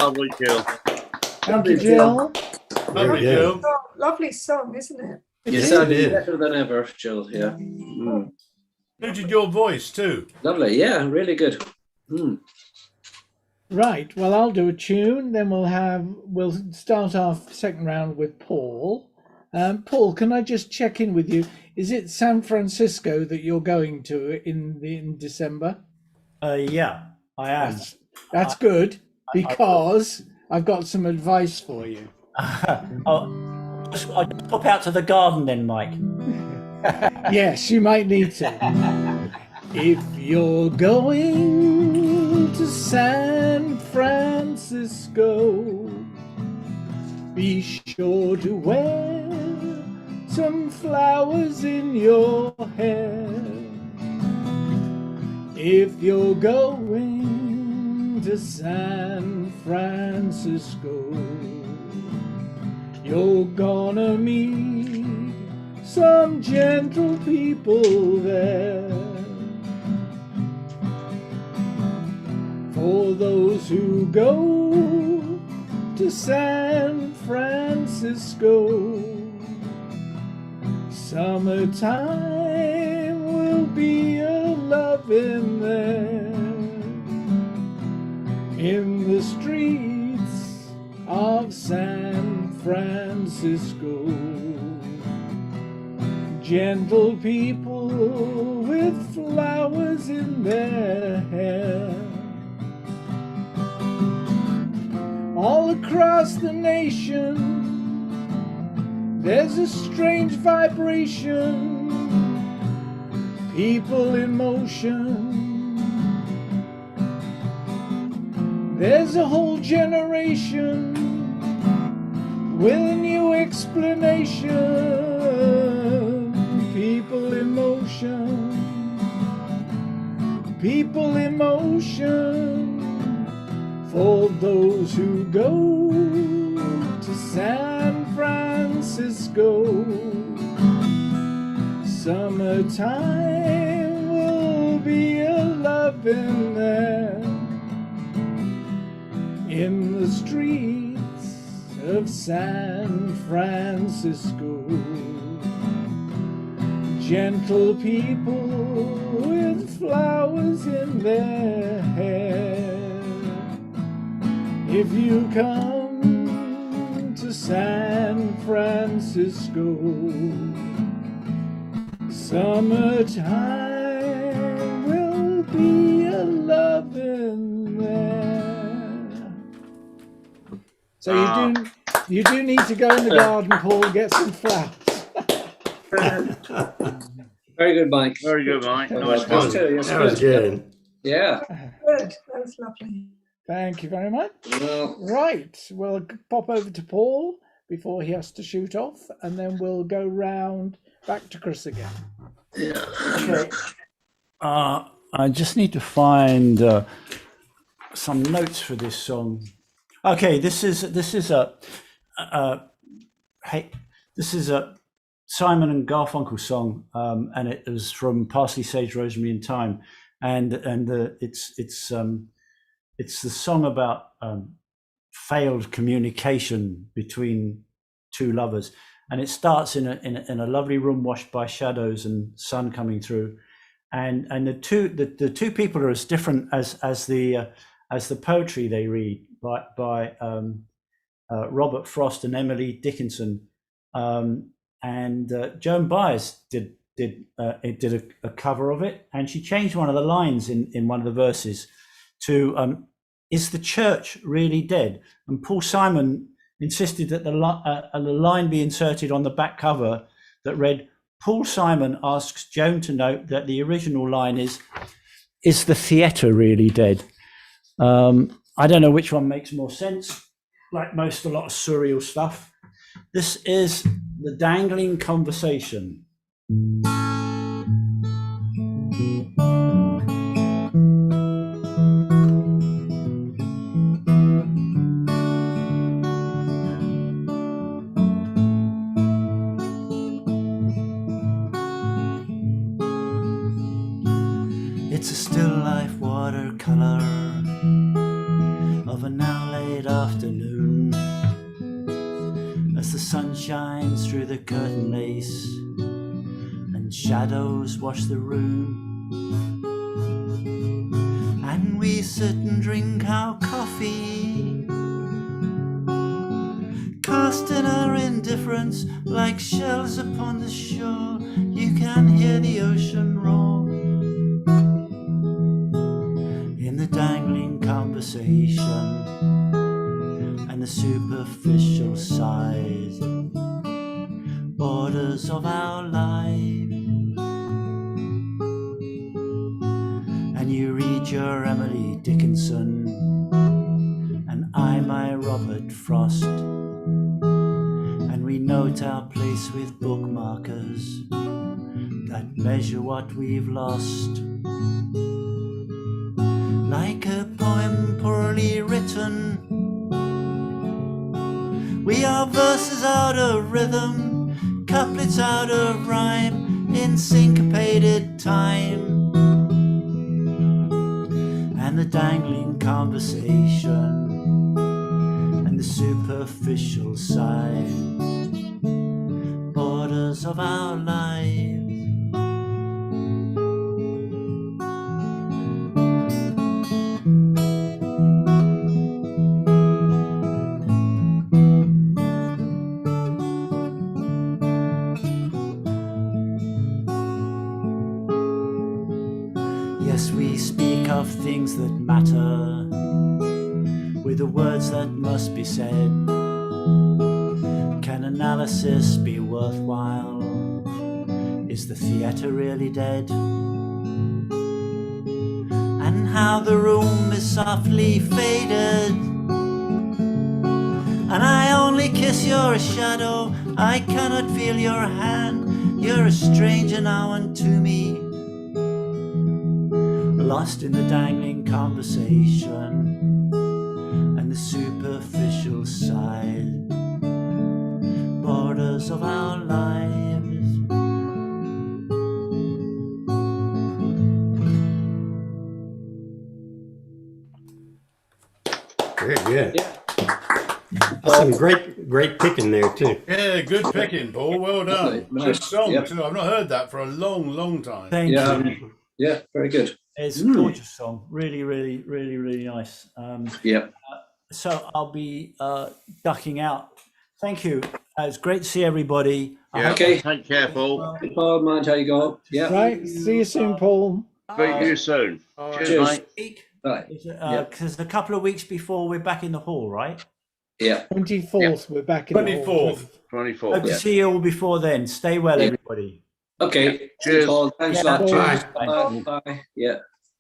Lovely, Jill.
Thank you, Jill.
Lovely,
good.
Jill.
Lovely song, isn't it?
You
It
sounded
is.
better than ever, Jill. Yeah. Mm.
Suited your voice too.
Lovely. Yeah, really good. Mm.
Right. Well, I'll do a tune. Then we'll start our second round with Paul. Paul, can I just check in with you? Is it San Francisco that you're going to in December?
Yeah, I am.
That's good, because I've got some advice for you.
I'll pop out to the garden then, Mike.
Yes, you might need to. If you're going to San Francisco, be sure to wear some flowers in your hair. If you're going to San Francisco, you're gonna meet some gentle people there. For those who go to San Francisco, summertime will be a-lovin' there. In the streets of San Francisco, gentle people with flowers in their hair. All across the nation, there's a strange vibration, people in motion. There's a whole generation with a new explanation. People in motion, people in motion. For those who go to San Francisco, summertime will be a-lovin' there. In the streets of San Francisco, gentle people with flowers in their hair. If you come to San Francisco, summertime will be a-lovin' there. So you do need to go in the garden, Paul, get some flowers.
Very good, Mike.
Very good, Mike. Nice
That
one.
was good.
Yeah.
Good. That was lovely.
Thank you very much.
Well,
Right, we'll pop over to Paul before he has to shoot off, and then we'll go round back to Chris again.
yeah.
Okay. I just need to find some notes for this song. Okay, this is a Simon and Garfunkel song, and it was from Parsley, Sage, Rosemary, and Thyme, and it's the song about failed communication between two lovers, and it starts in a lovely room washed by shadows and sun coming through, and the two people are as different as the poetry they read by Robert Frost and Emily Dickinson, and Joan Baez did a cover of it, and she changed one of the lines in one of the verses to "Is the church really dead?" And Paul Simon insisted that the line be inserted on the back cover that read, "Paul Simon asks Joan to note that the original line is the theatre really dead?" I don't know which one makes more sense. Like a lot of surreal stuff. This is The Dangling Conversation. It's a still life watercolor of of a now late afternoon, as the sun shines through the curtain lace and shadows wash the room, and we sit and drink our coffee, casting our indifference like shells upon the shore. You can hear the ocean roar in the dangling conversation and the superficial sighs, borders of our lives. And you read your Emily Dickinson, and I my Robert Frost, and we note our place with bookmarkers that measure what we've lost. Like a poem poorly written, we are verses out of rhythm, couplets out of rhyme, in syncopated time. And the dangling conversation and the superficial side, borders of our lives. Yes, we speak of things that matter with the words that must be said. Can analysis be worthwhile? Is the theatre really dead? And how the room is softly faded, and I only kiss your shadow, I cannot feel your hand. You're a stranger now unto me, lost in the dangling conversation and the superficial side, borders of our lives.
Very good.
Yeah.
Some great picking there too.
Yeah, good picking, Paul. Well done.
Nice.
Good song
Yep.
too. I've not heard that for a long time.
Thank
Yeah.
you.
Yeah, very good.
It's a gorgeous song. Really, really, really, really nice.
Yeah.
So I'll be ducking out. Thank you. It's great to see everybody.
Yeah.
Okay.
Take care, Paul.
Paul, mind how you go. Yeah.
Right. See you soon, Paul.
Speak to you soon.
Alright.
Cheers,
Cheers.
mate.
Right.
Because a couple of weeks before we're back in the hall, right?
Yeah.
24th, we're back in the hall.
24th.
24.
Hope to see you all before then. Stay well,
Yeah.
everybody.
Okay.
Cheers.
Paul. Thanks a
Yeah,
lot. Cheers.
bye.
Bye. Bye. Yeah.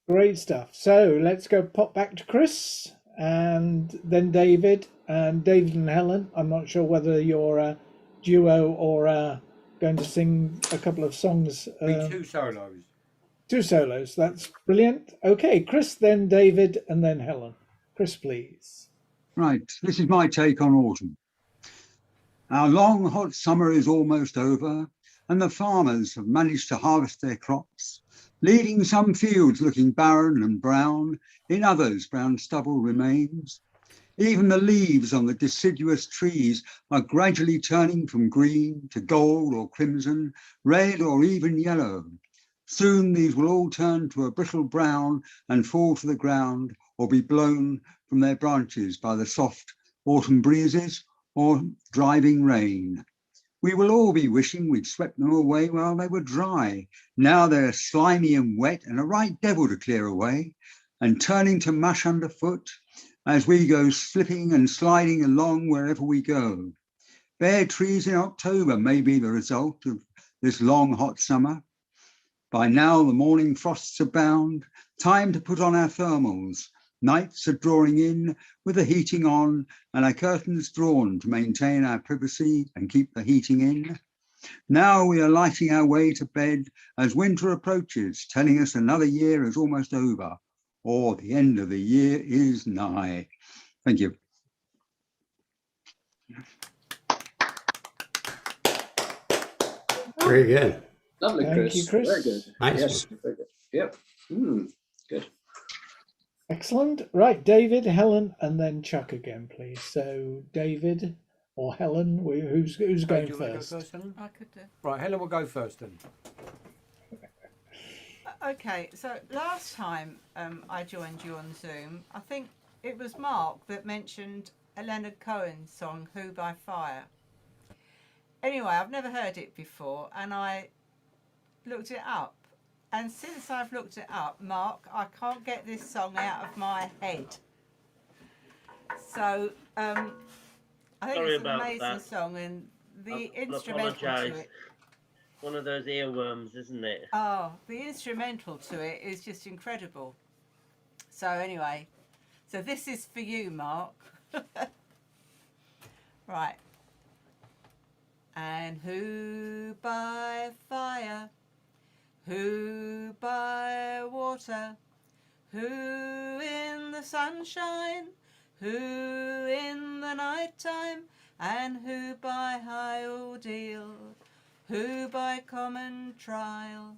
Great stuff. So let's go pop back to Chris and then David and Helen. I'm not sure whether you're a duo or going to sing a couple of songs.
Be two solos.
Two solos. That's brilliant. Okay, Chris, then David, and then Helen. Chris, please.
Right, this is my take on autumn. Our long hot summer is almost over, and the farmers have managed to harvest their crops, leaving some fields looking barren and brown, in others brown stubble remains. Even the leaves on the deciduous trees are gradually turning from green to gold or crimson, red or even yellow. Soon these will all turn to a brittle brown and fall to the ground or be blown from their branches by the soft autumn breezes or driving rain. We will all be wishing we'd swept them away while they were dry. Now they're slimy and wet and a right devil to clear away, and turning to mush underfoot as we go slipping and sliding along wherever we go. Bare trees in October may be the result of this long hot summer. By now the morning frosts abound, time to put on our thermals. Nights are drawing in with the heating on and our curtains drawn to maintain our privacy and keep the heating in. Now we are lighting our way to bed as winter approaches, telling us another year is almost over, or the end of the year is nigh. Thank you.
Very good.
Lovely,
Thank
Chris.
you, Chris.
Very good.
Nice.
Yes, very good. Yep. Good.
Excellent. Right, David, Helen, and then Chuck again, please. So David or Helen, who's
Do
going
you want to
first?
go first, Helen?
I could do.
Right, Helen will go first then.
Okay, so last time I joined you on Zoom, I think it was Mark that mentioned a Leonard Cohen song, Who by Fire. Anyway, I've never heard it before and I looked it up. And since I've looked it up, Mark, I can't get this song out of my head. So I think
Sorry
it's an
about
amazing
that.
song and the
I'll
instrumental to
apologise.
it.
One of those earworms, isn't it?
Oh, the instrumental to it is just incredible. So anyway, so this is for you, Mark. Right. And who by fire, who by water, who in the sunshine, who in the night time, and who by high ordeal, who by common trial,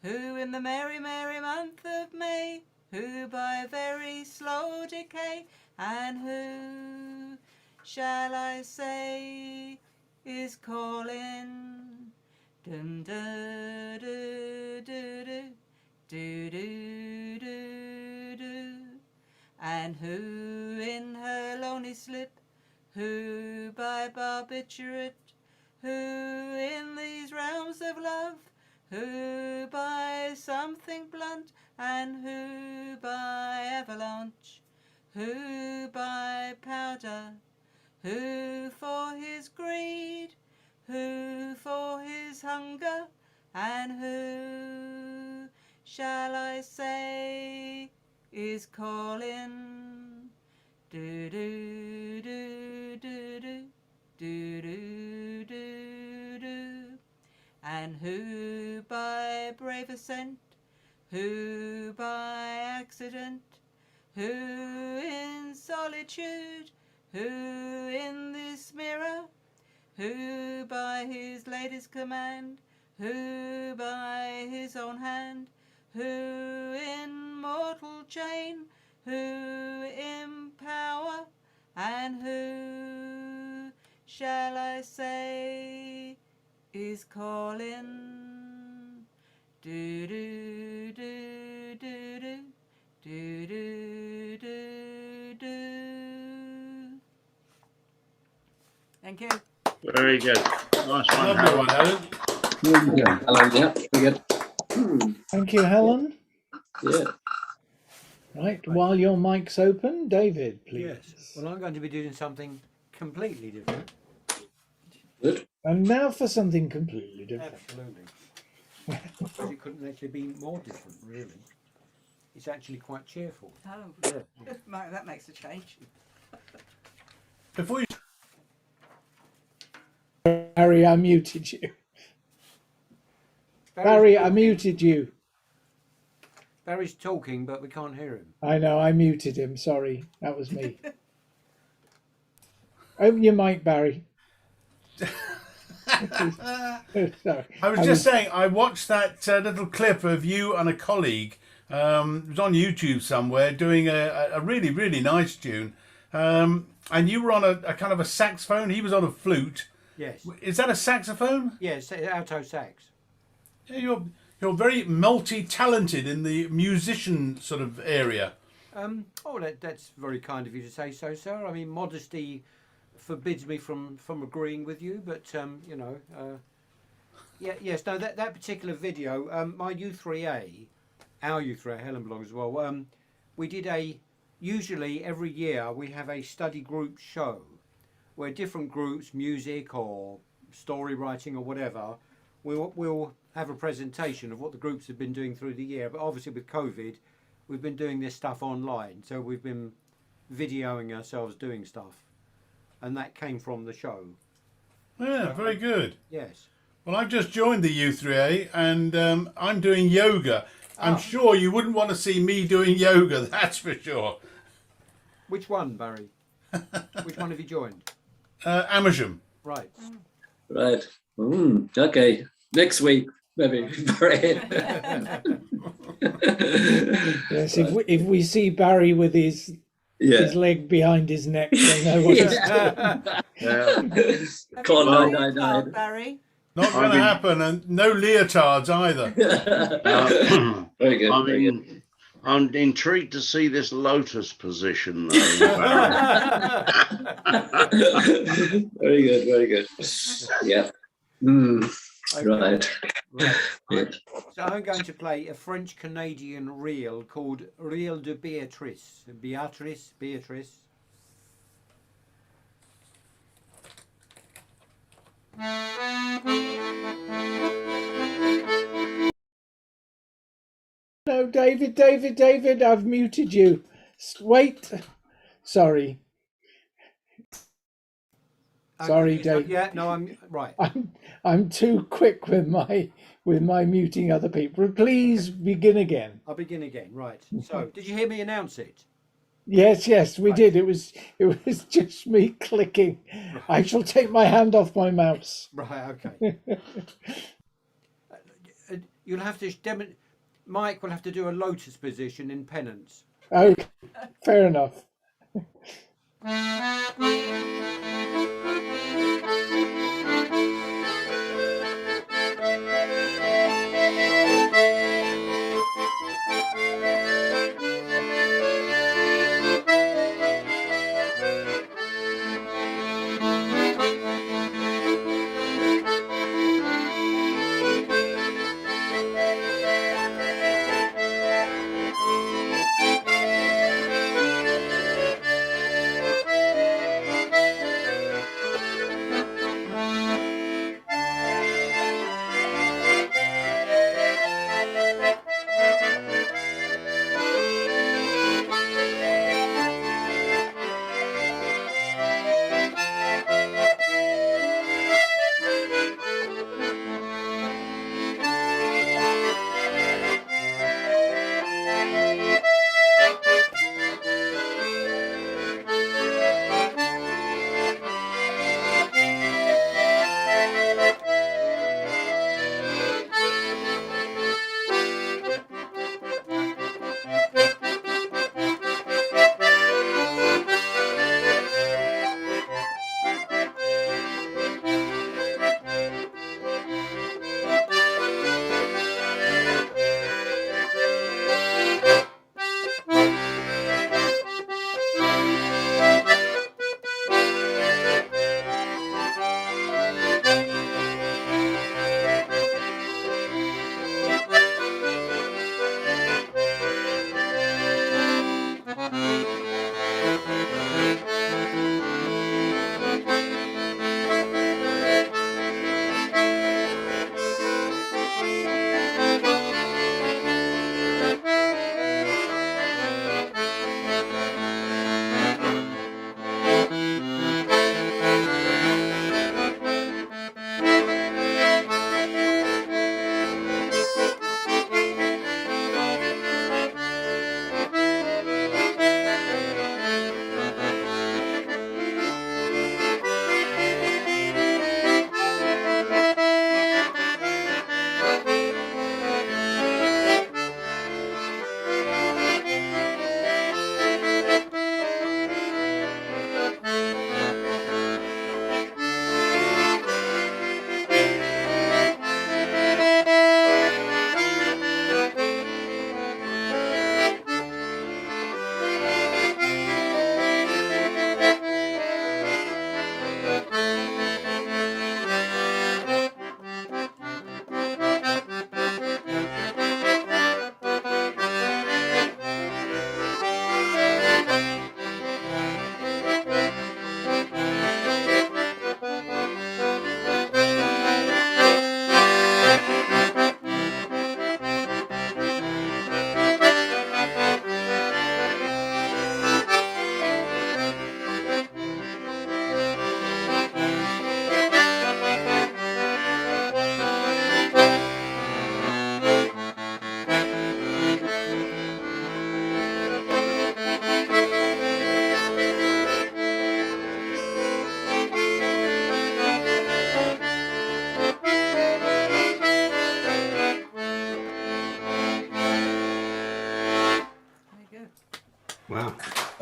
who in the merry, merry month of May, who by very slow decay, and who shall I say is calling? Dun da do do do do do do do. And who in her lonely slip, who by barbiturate, who in these realms of love, who by something blunt, and who by avalanche, who by powder, who for his greed, who for his hunger, and who shall I say is calling? Do do do do do do do do do. And who by brave ascent, who by accident, who in solitude, who in this mirror, who by his latest command, who by his own hand, who in mortal chain, who in power, and who shall I say is calling? Do do do do do do do do do. Thank you.
Very good. Nice one,
Lovely
Helen.
one, Helen.
Hello, yeah, very good.
Thank you, Helen.
Yeah.
Right, while your mic's open, David, please.
Yes. Well, I'm going to be doing something completely different.
Good.
And now for something completely different.
Absolutely. Because it couldn't actually be more different, really. It's actually quite cheerful.
Oh,
Yeah.
that makes a change.
Before you
Barry, I muted you. Barry, I muted you.
Barry's talking, but we can't hear him.
I know, I muted him. Sorry, that was me. Open your mic, Barry. Sorry.
I was just saying, I watched that little clip of you and a colleague. It was on YouTube somewhere doing a really, really nice tune. And you were on a kind of a saxophone. He was on a flute.
Yes.
Is that a saxophone?
Yes, alto sax.
Yeah, you're very multi-talented in the musician sort of area.
That's very kind of you to say so, sir. I mean, modesty forbids me from agreeing with you, but yes, no, that particular video, my U3A, our U3A, Helen belongs as well. We did usually every year we have a study group show where different groups, music or story writing or whatever, we'll have a presentation of what the groups have been doing through the year. But obviously with COVID, we've been doing this stuff online, so we've been videoing ourselves doing stuff, and that came from the show.
Yeah, very good.
Yes.
Well, I've just joined the U3A and I'm doing yoga. I'm sure you wouldn't want to see me doing yoga, that's for sure.
Which one, Barry? Which one have you joined?
Amersham.
Right.
Right. Okay. Next week. maybe. Barry.
Yes, if we see Barry with his leg behind his neck, we'll know what he's doing.
Yeah.
Call
Well,
999.
Barry.
Not going to happen, and no leotards either.
Very good. Very good.
I'm intrigued to see this lotus position, though.
Very good. Very good. Yeah. Right.
Right. So I'm going to play a French Canadian reel called Reel de Beatrice. Beatrice.
No, David, I've muted you. Wait. Sorry. Sorry, Dave.
Yeah, no, I'm right.
I'm too quick with my muting other people. Please begin again.
I'll begin again. Right. So, did you hear me announce it?
Yes, we
Right.
did. It was just me clicking. I shall take my hand off my mouse.
Right. Okay. You'll have to Mike will have to do a lotus position in penance.
Okay, fair enough.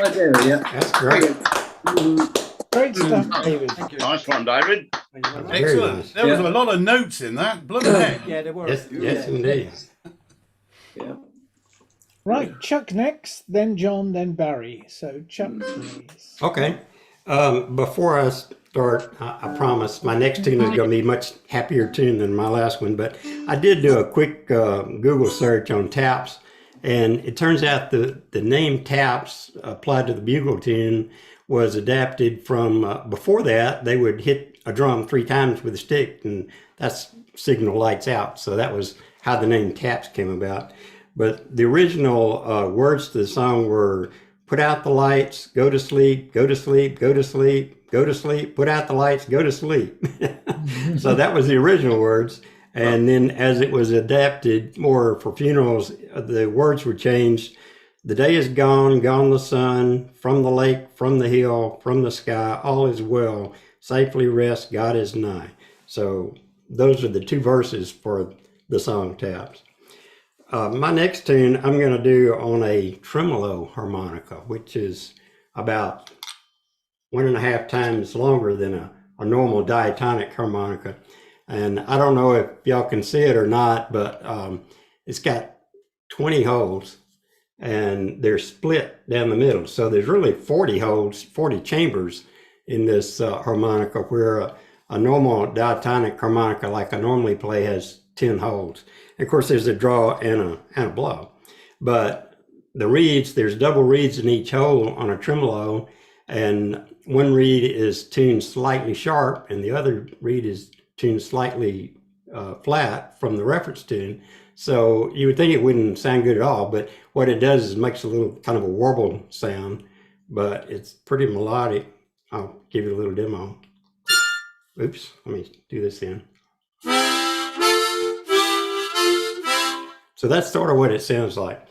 I do, yeah.
That's great.
Great stuff, David.
Thank you.
Nice one, David.
Thank you very much.
Very
Excellent.
nice.
There was
Yeah.
a lot of notes in that. Bloody heck.
Yeah, there were.
Yes, yes, indeed.
Yeah.
Right, Chuck next, then John, then Barry. So Chuck, please.
Okay. Before I start, I promise my next tune is going to be much happier tune than my last one. But I did do a quick Google search on taps, and it turns out the name taps applied to the bugle tune was adapted from before that. They would hit a drum 3 times with a stick, and that's signal lights out. So that was how the name taps came about. But the original words to the song were put out the lights, go to sleep, go to sleep, go to sleep, go to sleep, put out the lights, go to sleep. So that was the original words. And then as it was adapted more for funerals, the words were changed. The day is gone, gone the sun, from the lake, from the hill, from the sky, all is well, safely rest, God is nigh. So those are the 2 verses for the song Taps. My next tune I'm going to do on a tremolo harmonica, which is about 1.5 times longer than a normal diatonic harmonica. And I don't know if y'all can see it or not, but it's got 20 holes and they're split down the middle. So there's really 40 holes, 40 chambers in this harmonica, where a normal diatonic harmonica like I normally play has 10 holes. Of course, there's a draw and a blow. But the reeds, there's double reeds in each hole on a tremolo, and one reed is tuned slightly sharp and the other reed is tuned slightly flat from the reference tune. So you would think it wouldn't sound good at all, but what it does is makes a little kind of a warble sound, but it's pretty melodic. I'll give you a little demo. Oops, let me do this then. So that's sort of what it sounds like.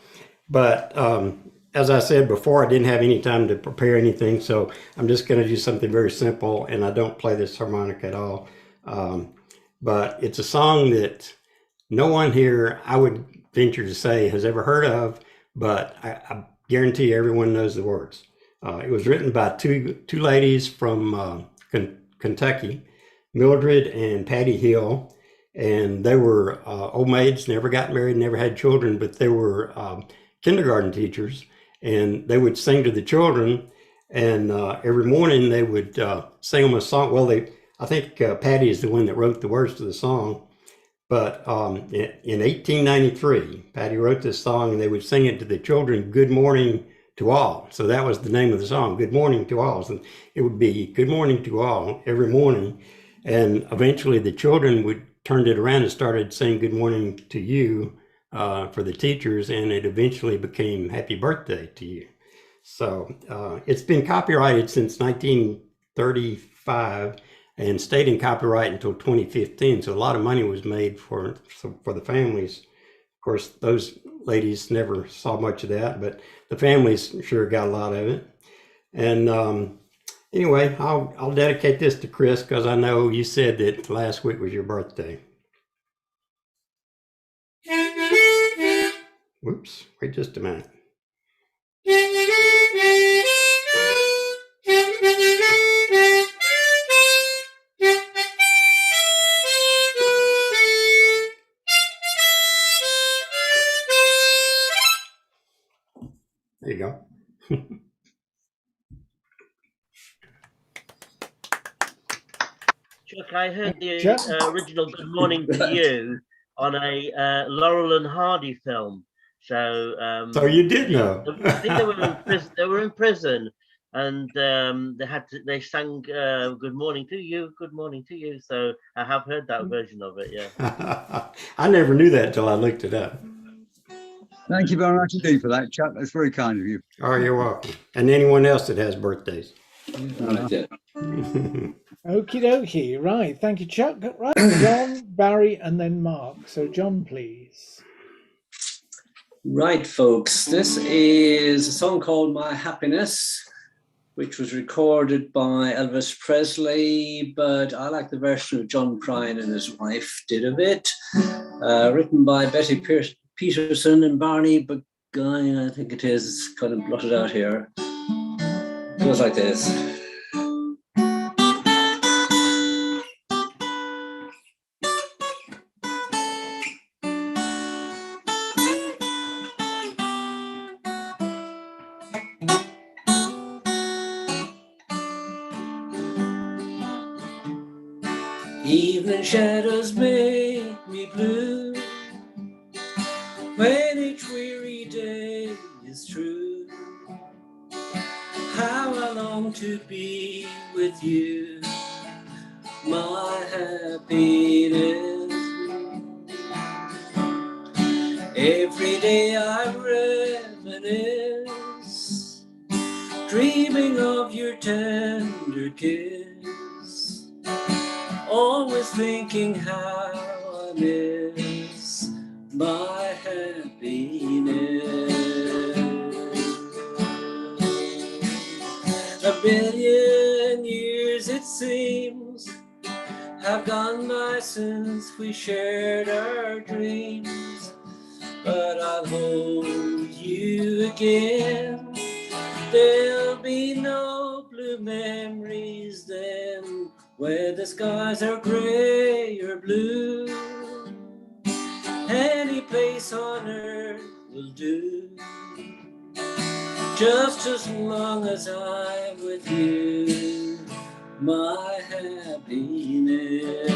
But as I said before, I didn't have any time to prepare anything, so I'm just going to do something very simple, and I don't play this harmonica at all. But it's a song that no one here, I would venture to say, has ever heard of, but I guarantee everyone knows the words. It was written by two ladies from Kentucky, Mildred and Patty Hill. And they were old maids, never got married, never had children, but they were kindergarten teachers, and they would sing to the children. And every morning they would sing them a song. Well, I think Patty is the one that wrote the words to the song. But in 1893, Patty wrote this song, and they would sing it to the children, "Good morning to all." So that was the name of the song, "Good morning to all." So it would be "Good morning to all" every morning. And eventually the children turned it around and started saying "Good morning to you" for the teachers, and it eventually became "Happy Birthday to you." So it's been copyrighted since 1935 and stayed in copyright until 2015. So a lot of money was made for the families. Of course, those ladies never saw much of that, but the families sure got a lot of it. And anyway, I'll dedicate this to Chris, because I know you said that last week was your birthday. Whoops, wait just a minute. There you go.
Chuck, I heard the
Chuck?
original "Good Morning to You" on a Laurel and Hardy film. So,
So you did know.
I think they were in prison. They were in prison, and they sang "Good Morning to You, Good Morning to You." So I have heard that version of it. Yeah.
I never knew that until I looked it up.
Thank you very much indeed for that, Chuck. That's very kind of you.
Oh, you're welcome. And anyone else that has birthdays.
Okie dokie. Right. Thank you, Chuck. Right. John, Barry, and then Mark. So, John, please.
Right, folks. This is a song called "My Happiness," which was recorded by Elvis Presley, but I like the version of John Prine and his wife did of it. Written by Betty Peterson and Barney Beguine, I think it is. It's kind of blotted out here. goes like this. Evening shadows make me blue when each weary day is through. How I long to be with you, my happiness. Every day I reminisce, dreaming of your tender kiss, always thinking how I miss my happiness. A billion years it seems have gone by since we shared our dreams, but I'll hold you again. There'll be no blue memories then, where the skies are gray or blue. Any place on earth will do, just as long as I'm with you, my happiness.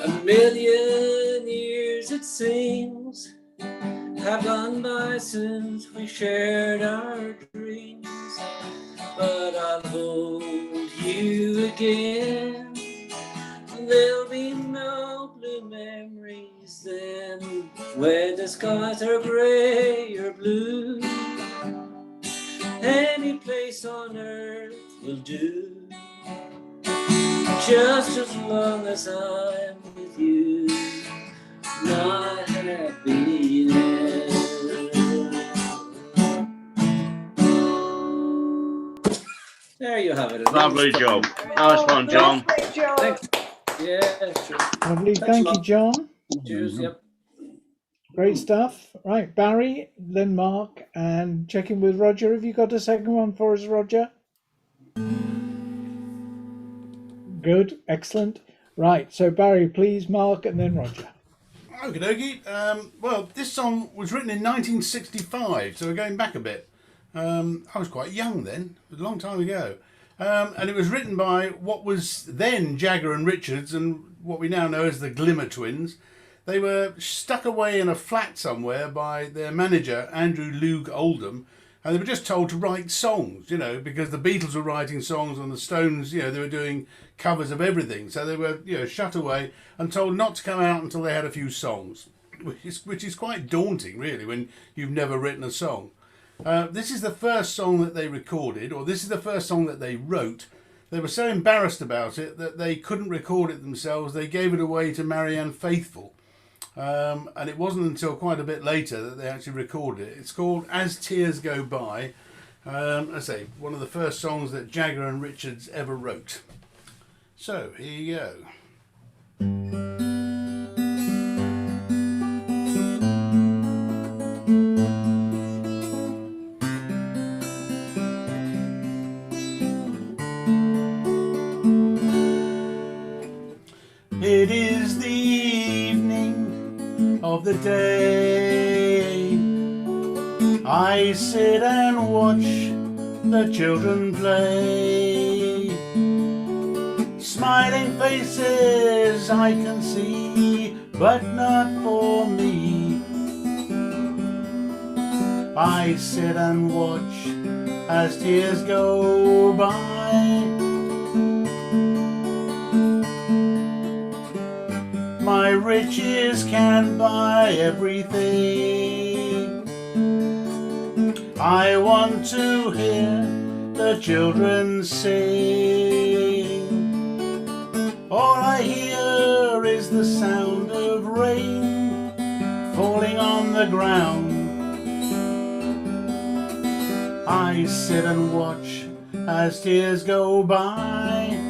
A million years it seems have gone by since we shared our dreams, but I'll hold you again. There'll be no blue memories then, where the skies are gray or blue. Any place on earth will do, just as long as I'm with you, my happiness. There you have it.
Lovely job. Nice one, John.
Lovely job.
Thanks. Yeah, sure.
Lovely.
Thanks a
Thank you,
lot.
John.
Cheers. Yep.
Great stuff. Right, Barry, then Mark, and check in with Roger. Have you got a second one for us, Roger? Good, excellent. Right, so Barry, please, Mark, and then Roger.
Okie dokie. Well, this song was written in 1965, so we're going back a bit. I was quite young then, it was a long time ago. And it was written by what was then Jagger and Richards and what we now know as the Glimmer Twins. They were stuck away in a flat somewhere by their manager, Andrew Loog Oldham, and they were just told to write songs, you know, because the Beatles were writing songs and the Stones, you know, they were doing covers of everything. So they were, you know, shut away and told not to come out until they had a few songs, which is quite daunting, really, when you've never written a song. This is the first song that they recorded, or this is the first song that they wrote. They were so embarrassed about it that they couldn't record it themselves. They gave it away to Marianne Faithfull. And it wasn't until quite a bit later that they actually recorded it. It's called As Tears Go By. I say, one of the first songs that Jagger and Richards ever wrote. So, here you go. It is the evening of the day. I sit and watch the children play. Smiling faces I can see, but not for me. I sit and watch as tears go by. My riches can buy everything. I want to hear the children sing. All I hear is the sound of rain. falling on the ground. I sit and watch as tears go by.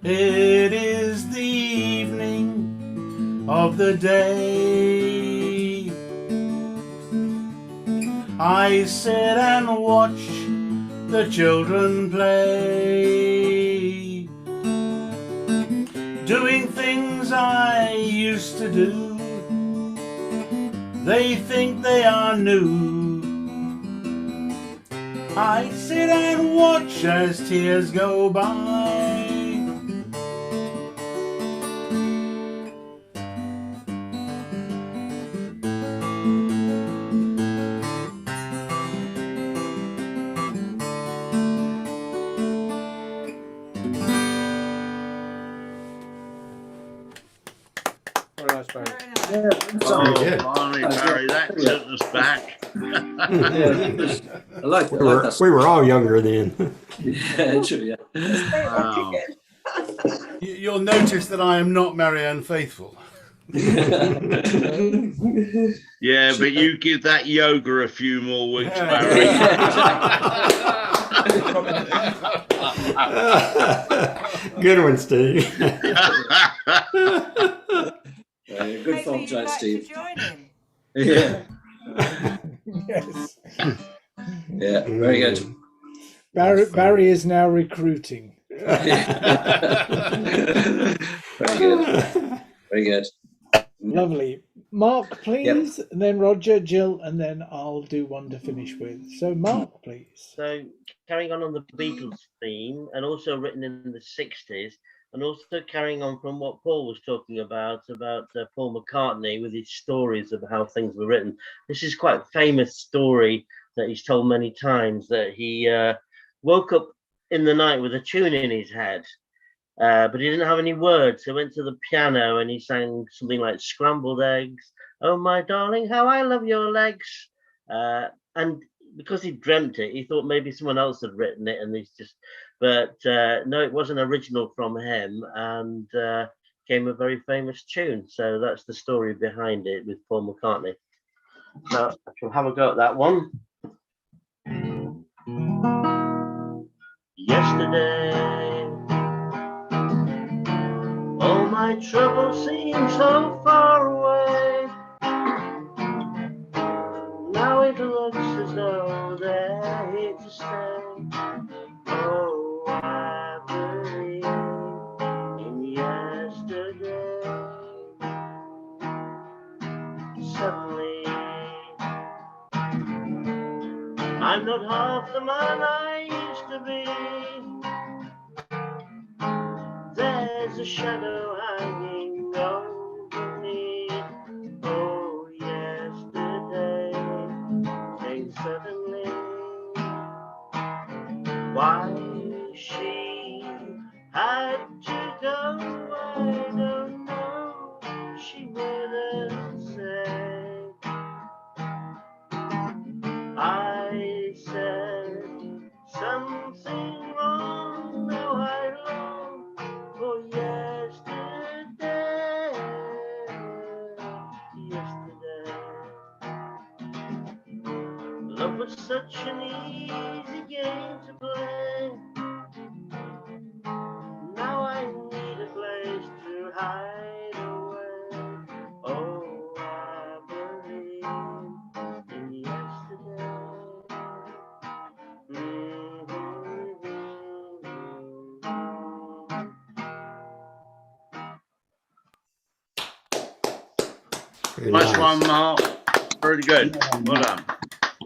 It is the evening of the day. I sit and watch the children play, doing things I used to do. They think they are new. I sit and watch as tears go by.
Very nice, Barry.
Oh,
good.
blimey, Barry, that took us back.
I like
We
it. I like that.
we were all younger then.
Yeah, true, yeah.
Wow.
You'll notice that I am not Marianne Faithful.
Yeah, but you give that yoga a few more weeks, Barry.
Good one, Steve.
Good
Maybe
fault,
you'd like to
Steve.
join in.
Yeah,
Yes.
yeah, very good.
Barry is now recruiting.
Very good. Very good.
Lovely. Mark, please, and then Roger, Jill, and then I'll do one to finish with. So, Mark, please.
So carrying on the Beatles theme, and also written in the 60s, and also carrying on from what Paul was talking about Paul McCartney with his stories of how things were written. This is quite a famous story that he's told many times, that he woke up in the night with a tune in his head, but he didn't have any words. So he went to the piano and he sang something like "Scrambled Eggs, oh my darling, how I love your legs," and because he dreamt it, he thought maybe someone else had written it, and he's just, but no, it wasn't original from him, and became a very famous tune. So that's the story behind it with Paul McCartney. So I shall have a go at that one. Yesterday, all my troubles seem so far away. Now it looks as though they're here to stay. Oh, I believe in yesterday. Suddenly, I'm not half the man I used to be. There's a shadow hanging over me. Oh, yesterday came suddenly. Why she had to go, I don't know. She wouldn't say. I said something wrong, now I long for yesterday. Yesterday, love was such an easy game to play. Now I need a place to hide away. Oh, I believe in yesterday.
Very
Nice
nice.
one, Mark. Very good. Well done.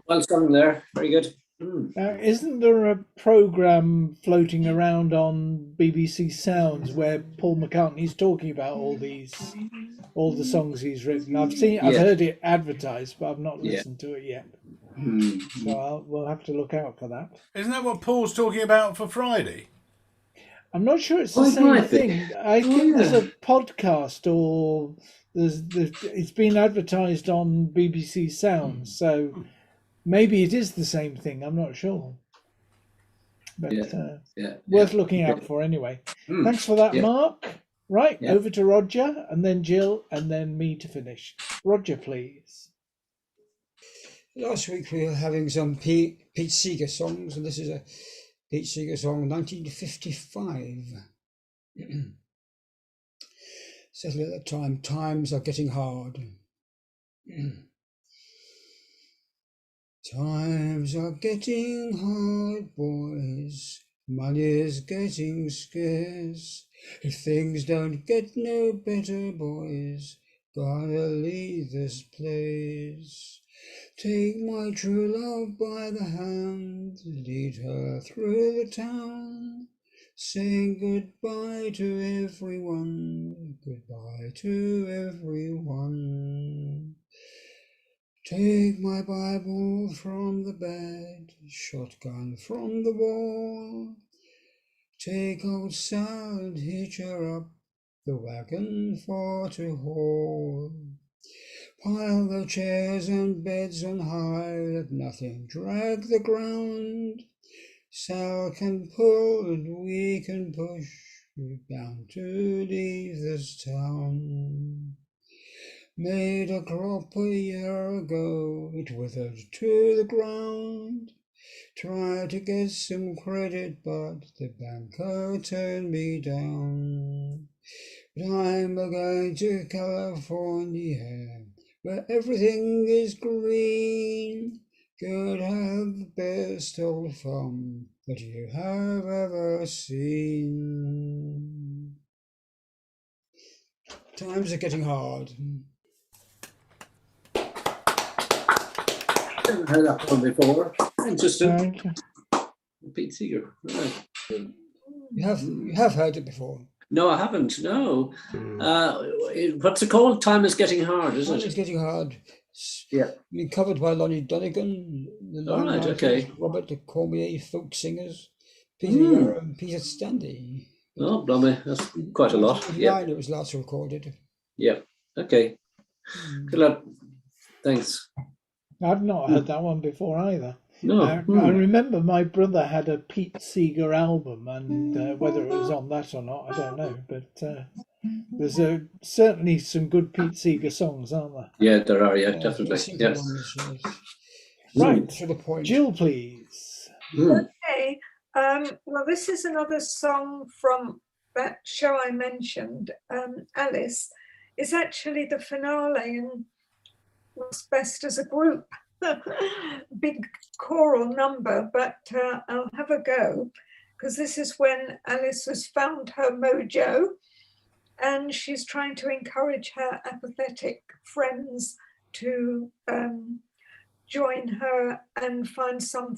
Well done there. Very good. Mm.
Isn't there a program floating around on BBC Sounds where Paul McCartney's talking about all the songs he's written? I've
Yeah.
heard it advertised, but I've not
Yeah.
listened to it yet.
Mm.
So we'll have to look out for that.
Isn't that what Paul's talking about for Friday?
I'm not sure it's the
Oh, it
same
might be.
thing. I think there's a podcast, or it's been advertised on BBC Sounds, so maybe it is the same thing. I'm not sure, but
Yeah.
worth looking out for anyway.
Mm.
Thanks for that,
Yeah.
Mark. Right,
Yeah.
over to Roger, and then Jill, and then me to finish. Roger, please.
Last week we were having some Pete Seeger songs, and this is a Pete Seeger song, 1955. Said at the time, times are getting hard. Times are getting hard, boys. Money's getting scarce. If things don't get no better, boys, gotta leave this place. Take my true love by the hand, lead her through the town, saying goodbye to everyone, goodbye to everyone. Take my Bible from the bed, shotgun from the wall. Take old Sal and hitch her up, the wagon for to haul. Pile the chairs and beds on high, let nothing drag the ground. Sal can pull and we can push, we're bound to leave this town. Made a crop a year ago, it withered to the ground. Tried to get some credit, but the banker turned me down. But I'm going to California, where everything is green. Could have the best old farm that you have ever seen. Times are getting hard.
Haven't heard that one before. Interesting.
Thank you.
Pete Seeger. Right.
You have heard it before.
No, I haven't. No. What's it called? Time is getting hard, isn't
It's
it?
getting hard.
Yeah.
Been covered by Lonnie Donegan, the
All right,
Limelighters,
okay.
Robert de Cormier, folk singers, Peter
Mm.
Yarrow and Peter Standy.
Oh, blimey, that's quite a lot. Yeah.
It was last recorded.
Yeah. Okay. Good luck. Thanks.
I've not heard that one before either.
No.
I remember my brother had a Pete Seeger album, and whether it was on that or not, I don't know. But there's certainly some good Pete Seeger songs, aren't there?
Yeah, there are. Yeah, definitely.
Simple
Yes.
ones, yes.
Right.
To the point.
Jill, please.
Mm.
Okay. Well, this is another song from that show I mentioned, Alice. It's actually the finale and was best as a group. Big choral number, but I'll have a go because this is when Alice has found her mojo and she's trying to encourage her apathetic friends to join her and find some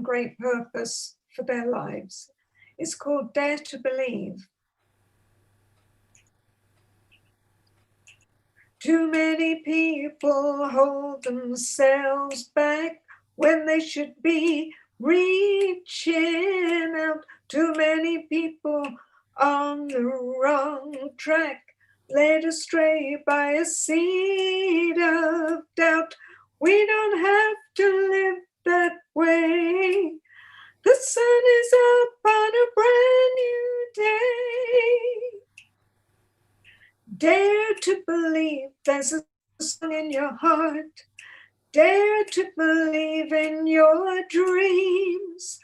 great purpose for their lives. It's called Dare to Believe. Too many people hold themselves back when they should be reaching out. Too many people on the wrong track, led astray by a seed of doubt. We don't have to live that way. The sun is up on a brand new day. Dare to believe there's a song in your heart. Dare to believe in your dreams.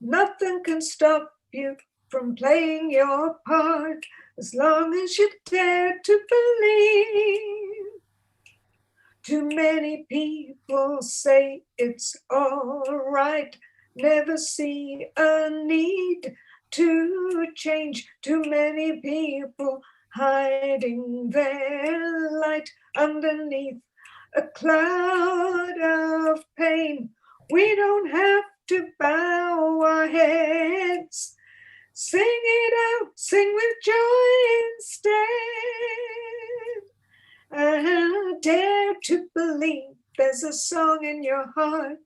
Nothing can stop you from playing your part as long as you dare to believe. Too many people say it's all right, never see a need to change. Too many people hiding their light, underneath a cloud of pain. We don't have to bow our heads. Sing it out, sing with joy instead. And dare to believe there's a song in your heart.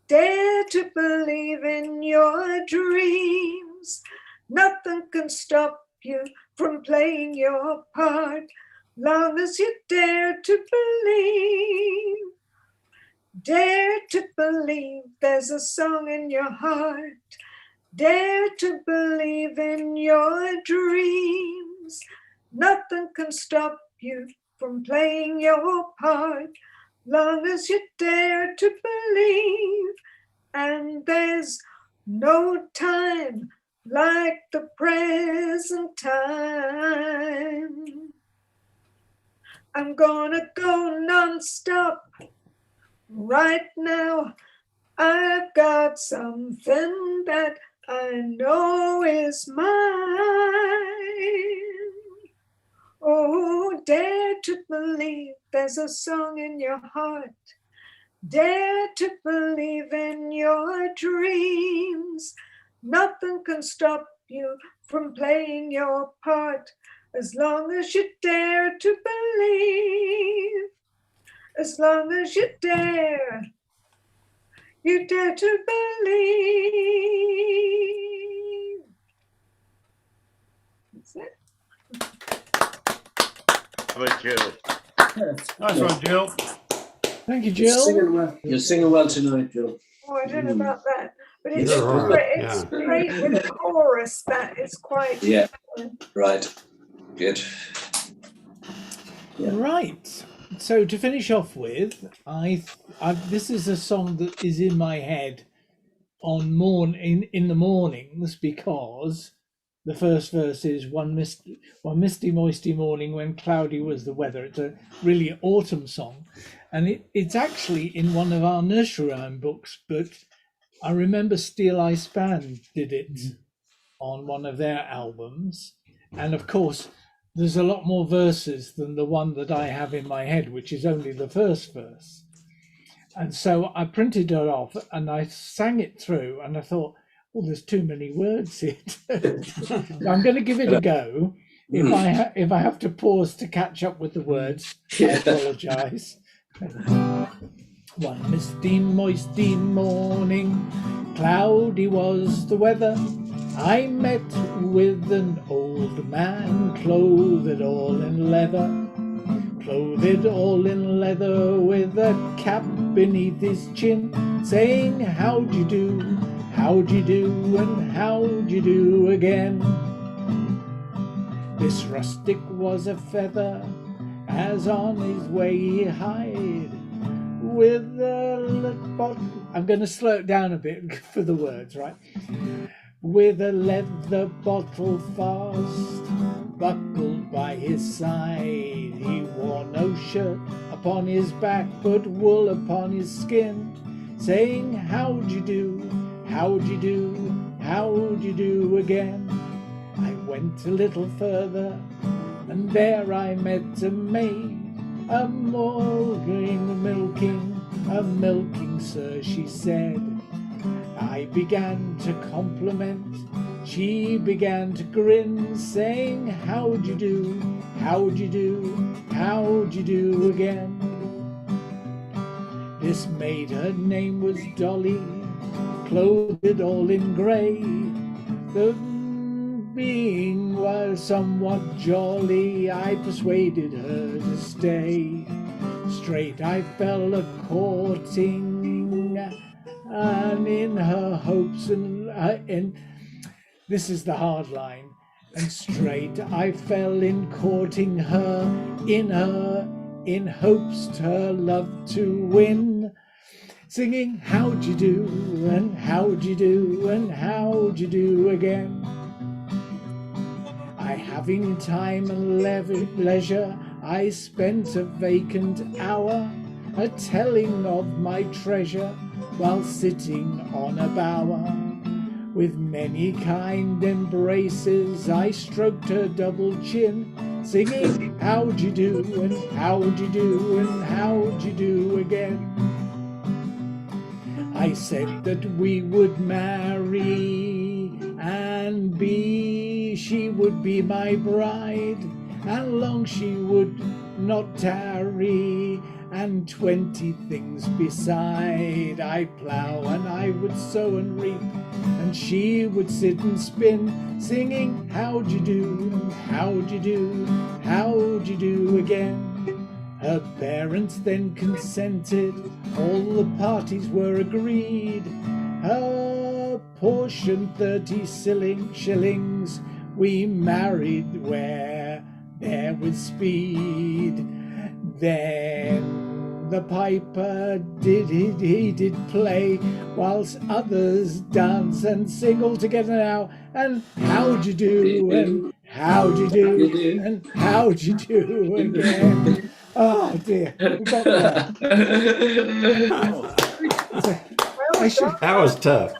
Dare to believe in your dreams. Nothing can stop you from playing your part, long as you dare to believe. Dare to believe there's a song in your heart. Dare to believe in your dreams. Nothing can stop you from playing your part, long as you dare to believe. And there's no time like the present time. I'm gonna go non-stop right now. I've got something that I know is mine. Oh, dare to believe there's a song in your heart. Dare to believe in your dreams. Nothing can stop you from playing your part, as long as you dare to believe. As long as you dare to believe. That's it.
Have a Jill.
Nice one, Jill.
Thank you,
You're
Jill.
singing well. You're singing well tonight, Jill.
Oh, I don't know about that, but it's
You're right,
great. It's
yeah.
great with the chorus. That is quite.
Yeah. Right. Good.
Right. So to finish off with, this is a song that is in my head in the mornings, because the first verse is one misty moisty morning when cloudy was the weather. It's a really autumn song, and it's actually in one of our nursery rhyme books, but I remember Steel Eye Span did it on one of their albums, and of course there's a lot more verses than the one that I have in my head, which is only the first verse. And so I printed it off and I sang it through, and I thought, oh, there's too many words here. I'm going to give it a go. If I have to pause to catch up with the words, I apologize. One misty, moisty morning, cloudy was the weather. I met with an old man, clothed all in leather, with a cap beneath his chin, saying, how'd you do, and how'd you do again. This rustic was a feather, as on his way he hied, with a little, I'm going to slow it down a bit for the words, right? With a leather bottle fast buckled by his side, he wore no shirt upon his back, but wool upon his skin, saying, how'd you do again. I went a little further, and there I met a maid, a milking, sir, she said. I began to compliment, she began to grin, saying, how'd you do again. This maid, her name was Dolly, clothed all in grey, the being was somewhat jolly, I persuaded her to stay. Straight I fell a-courting, and in her hopes and this is the hard line, and straight I fell in courting her, in hopes her love to win, singing, how'd you do, and how'd you do again. I, having time and leisure, I spent a vacant hour a-telling of my treasure, while sitting on a bower. With many kind embraces I stroked her double chin, singing how'd you do and how'd you do and how'd you do again. I said that we would marry and she would be my bride, and long she would not tarry, and 20 things beside. I plough and I would sow and reap, and she would sit and spin, singing how'd you do and how'd you do, how'd you do again. Her parents then consented, all the parties were agreed. Her portion 30 shillings, we married where there with speed. Then the piper he did play, whilst others dance and sing all together now. And how'd you do and how'd you do and how'd you do again. Oh dear, we got there.
That was tough.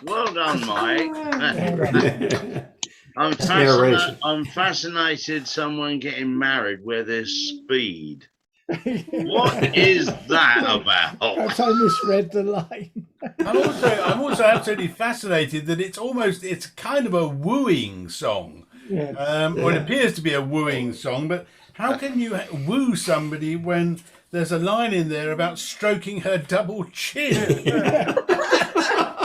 Well done, Mike.
Narration.
I'm fascinated someone getting married where there's speed. What is that about?
Perhaps I misread the line.
I'm also absolutely fascinated that it's kind of a wooing song.
Yes.
Or it appears to be a wooing song, but how can you woo somebody when there's a line in there about stroking her double chin?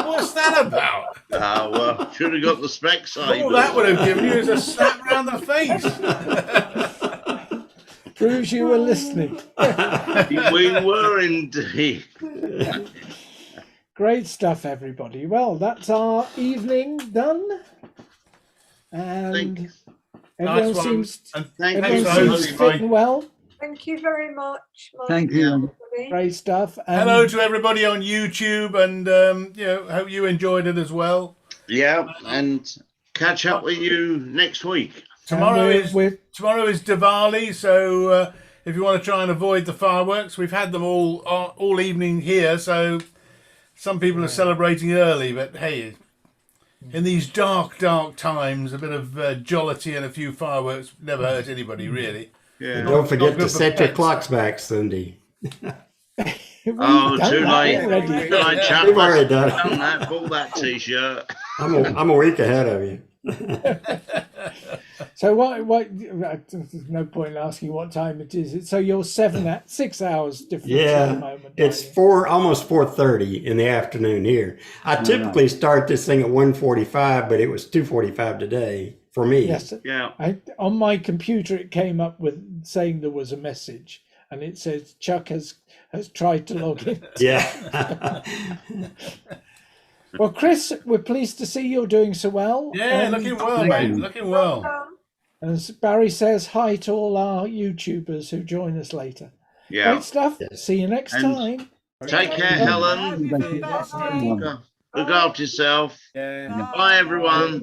What's that about?
Well, should have got the Specsavers.
All that would have given you is a slap round the face.
Proves you were listening.
We were indeed.
Great stuff, everybody. Well, that's our evening done. And everyone
Nice one.
seems,
And
everyone
for
seems
hosting,
fitting
Mike.
well.
Thank you very much. Mike.
Thank you.
Great stuff.
Hello to everybody on YouTube, and hope you enjoyed it as well.
Yeah, and catch up with you next week.
Tomorrow is Diwali, so if you want to try and avoid the fireworks, we've had them all evening here, so some people are celebrating early, but hey, in these dark times, a bit of jollity and a few fireworks never hurt anybody, really.
Yeah.
And don't forget
Not
to
good for
set your
pets.
clocks back, Cindy.
Oh, too late. Too late, chap.
We've already done it.
Done that. Bought that T-shirt.
I'm a week ahead of you.
So what? There's no point in asking what time it is. So you're 6 hours difference at the moment.
It's almost 4:30 in the afternoon here. I typically start this thing at 1:45, but it was 2:45 today for me.
Yes.
Yeah.
On my computer, it came up with saying there was a message, and it says Chuck has tried to log in.
Yeah.
Well, Chris, we're pleased to see you're doing so well.
Yeah, looking well, mate. Looking well.
And as Barry says, hi to all our YouTubers who join us later.
Yeah.
Great stuff. See you next
And
time.
Take care, Helen. Look after yourself. Bye, everyone.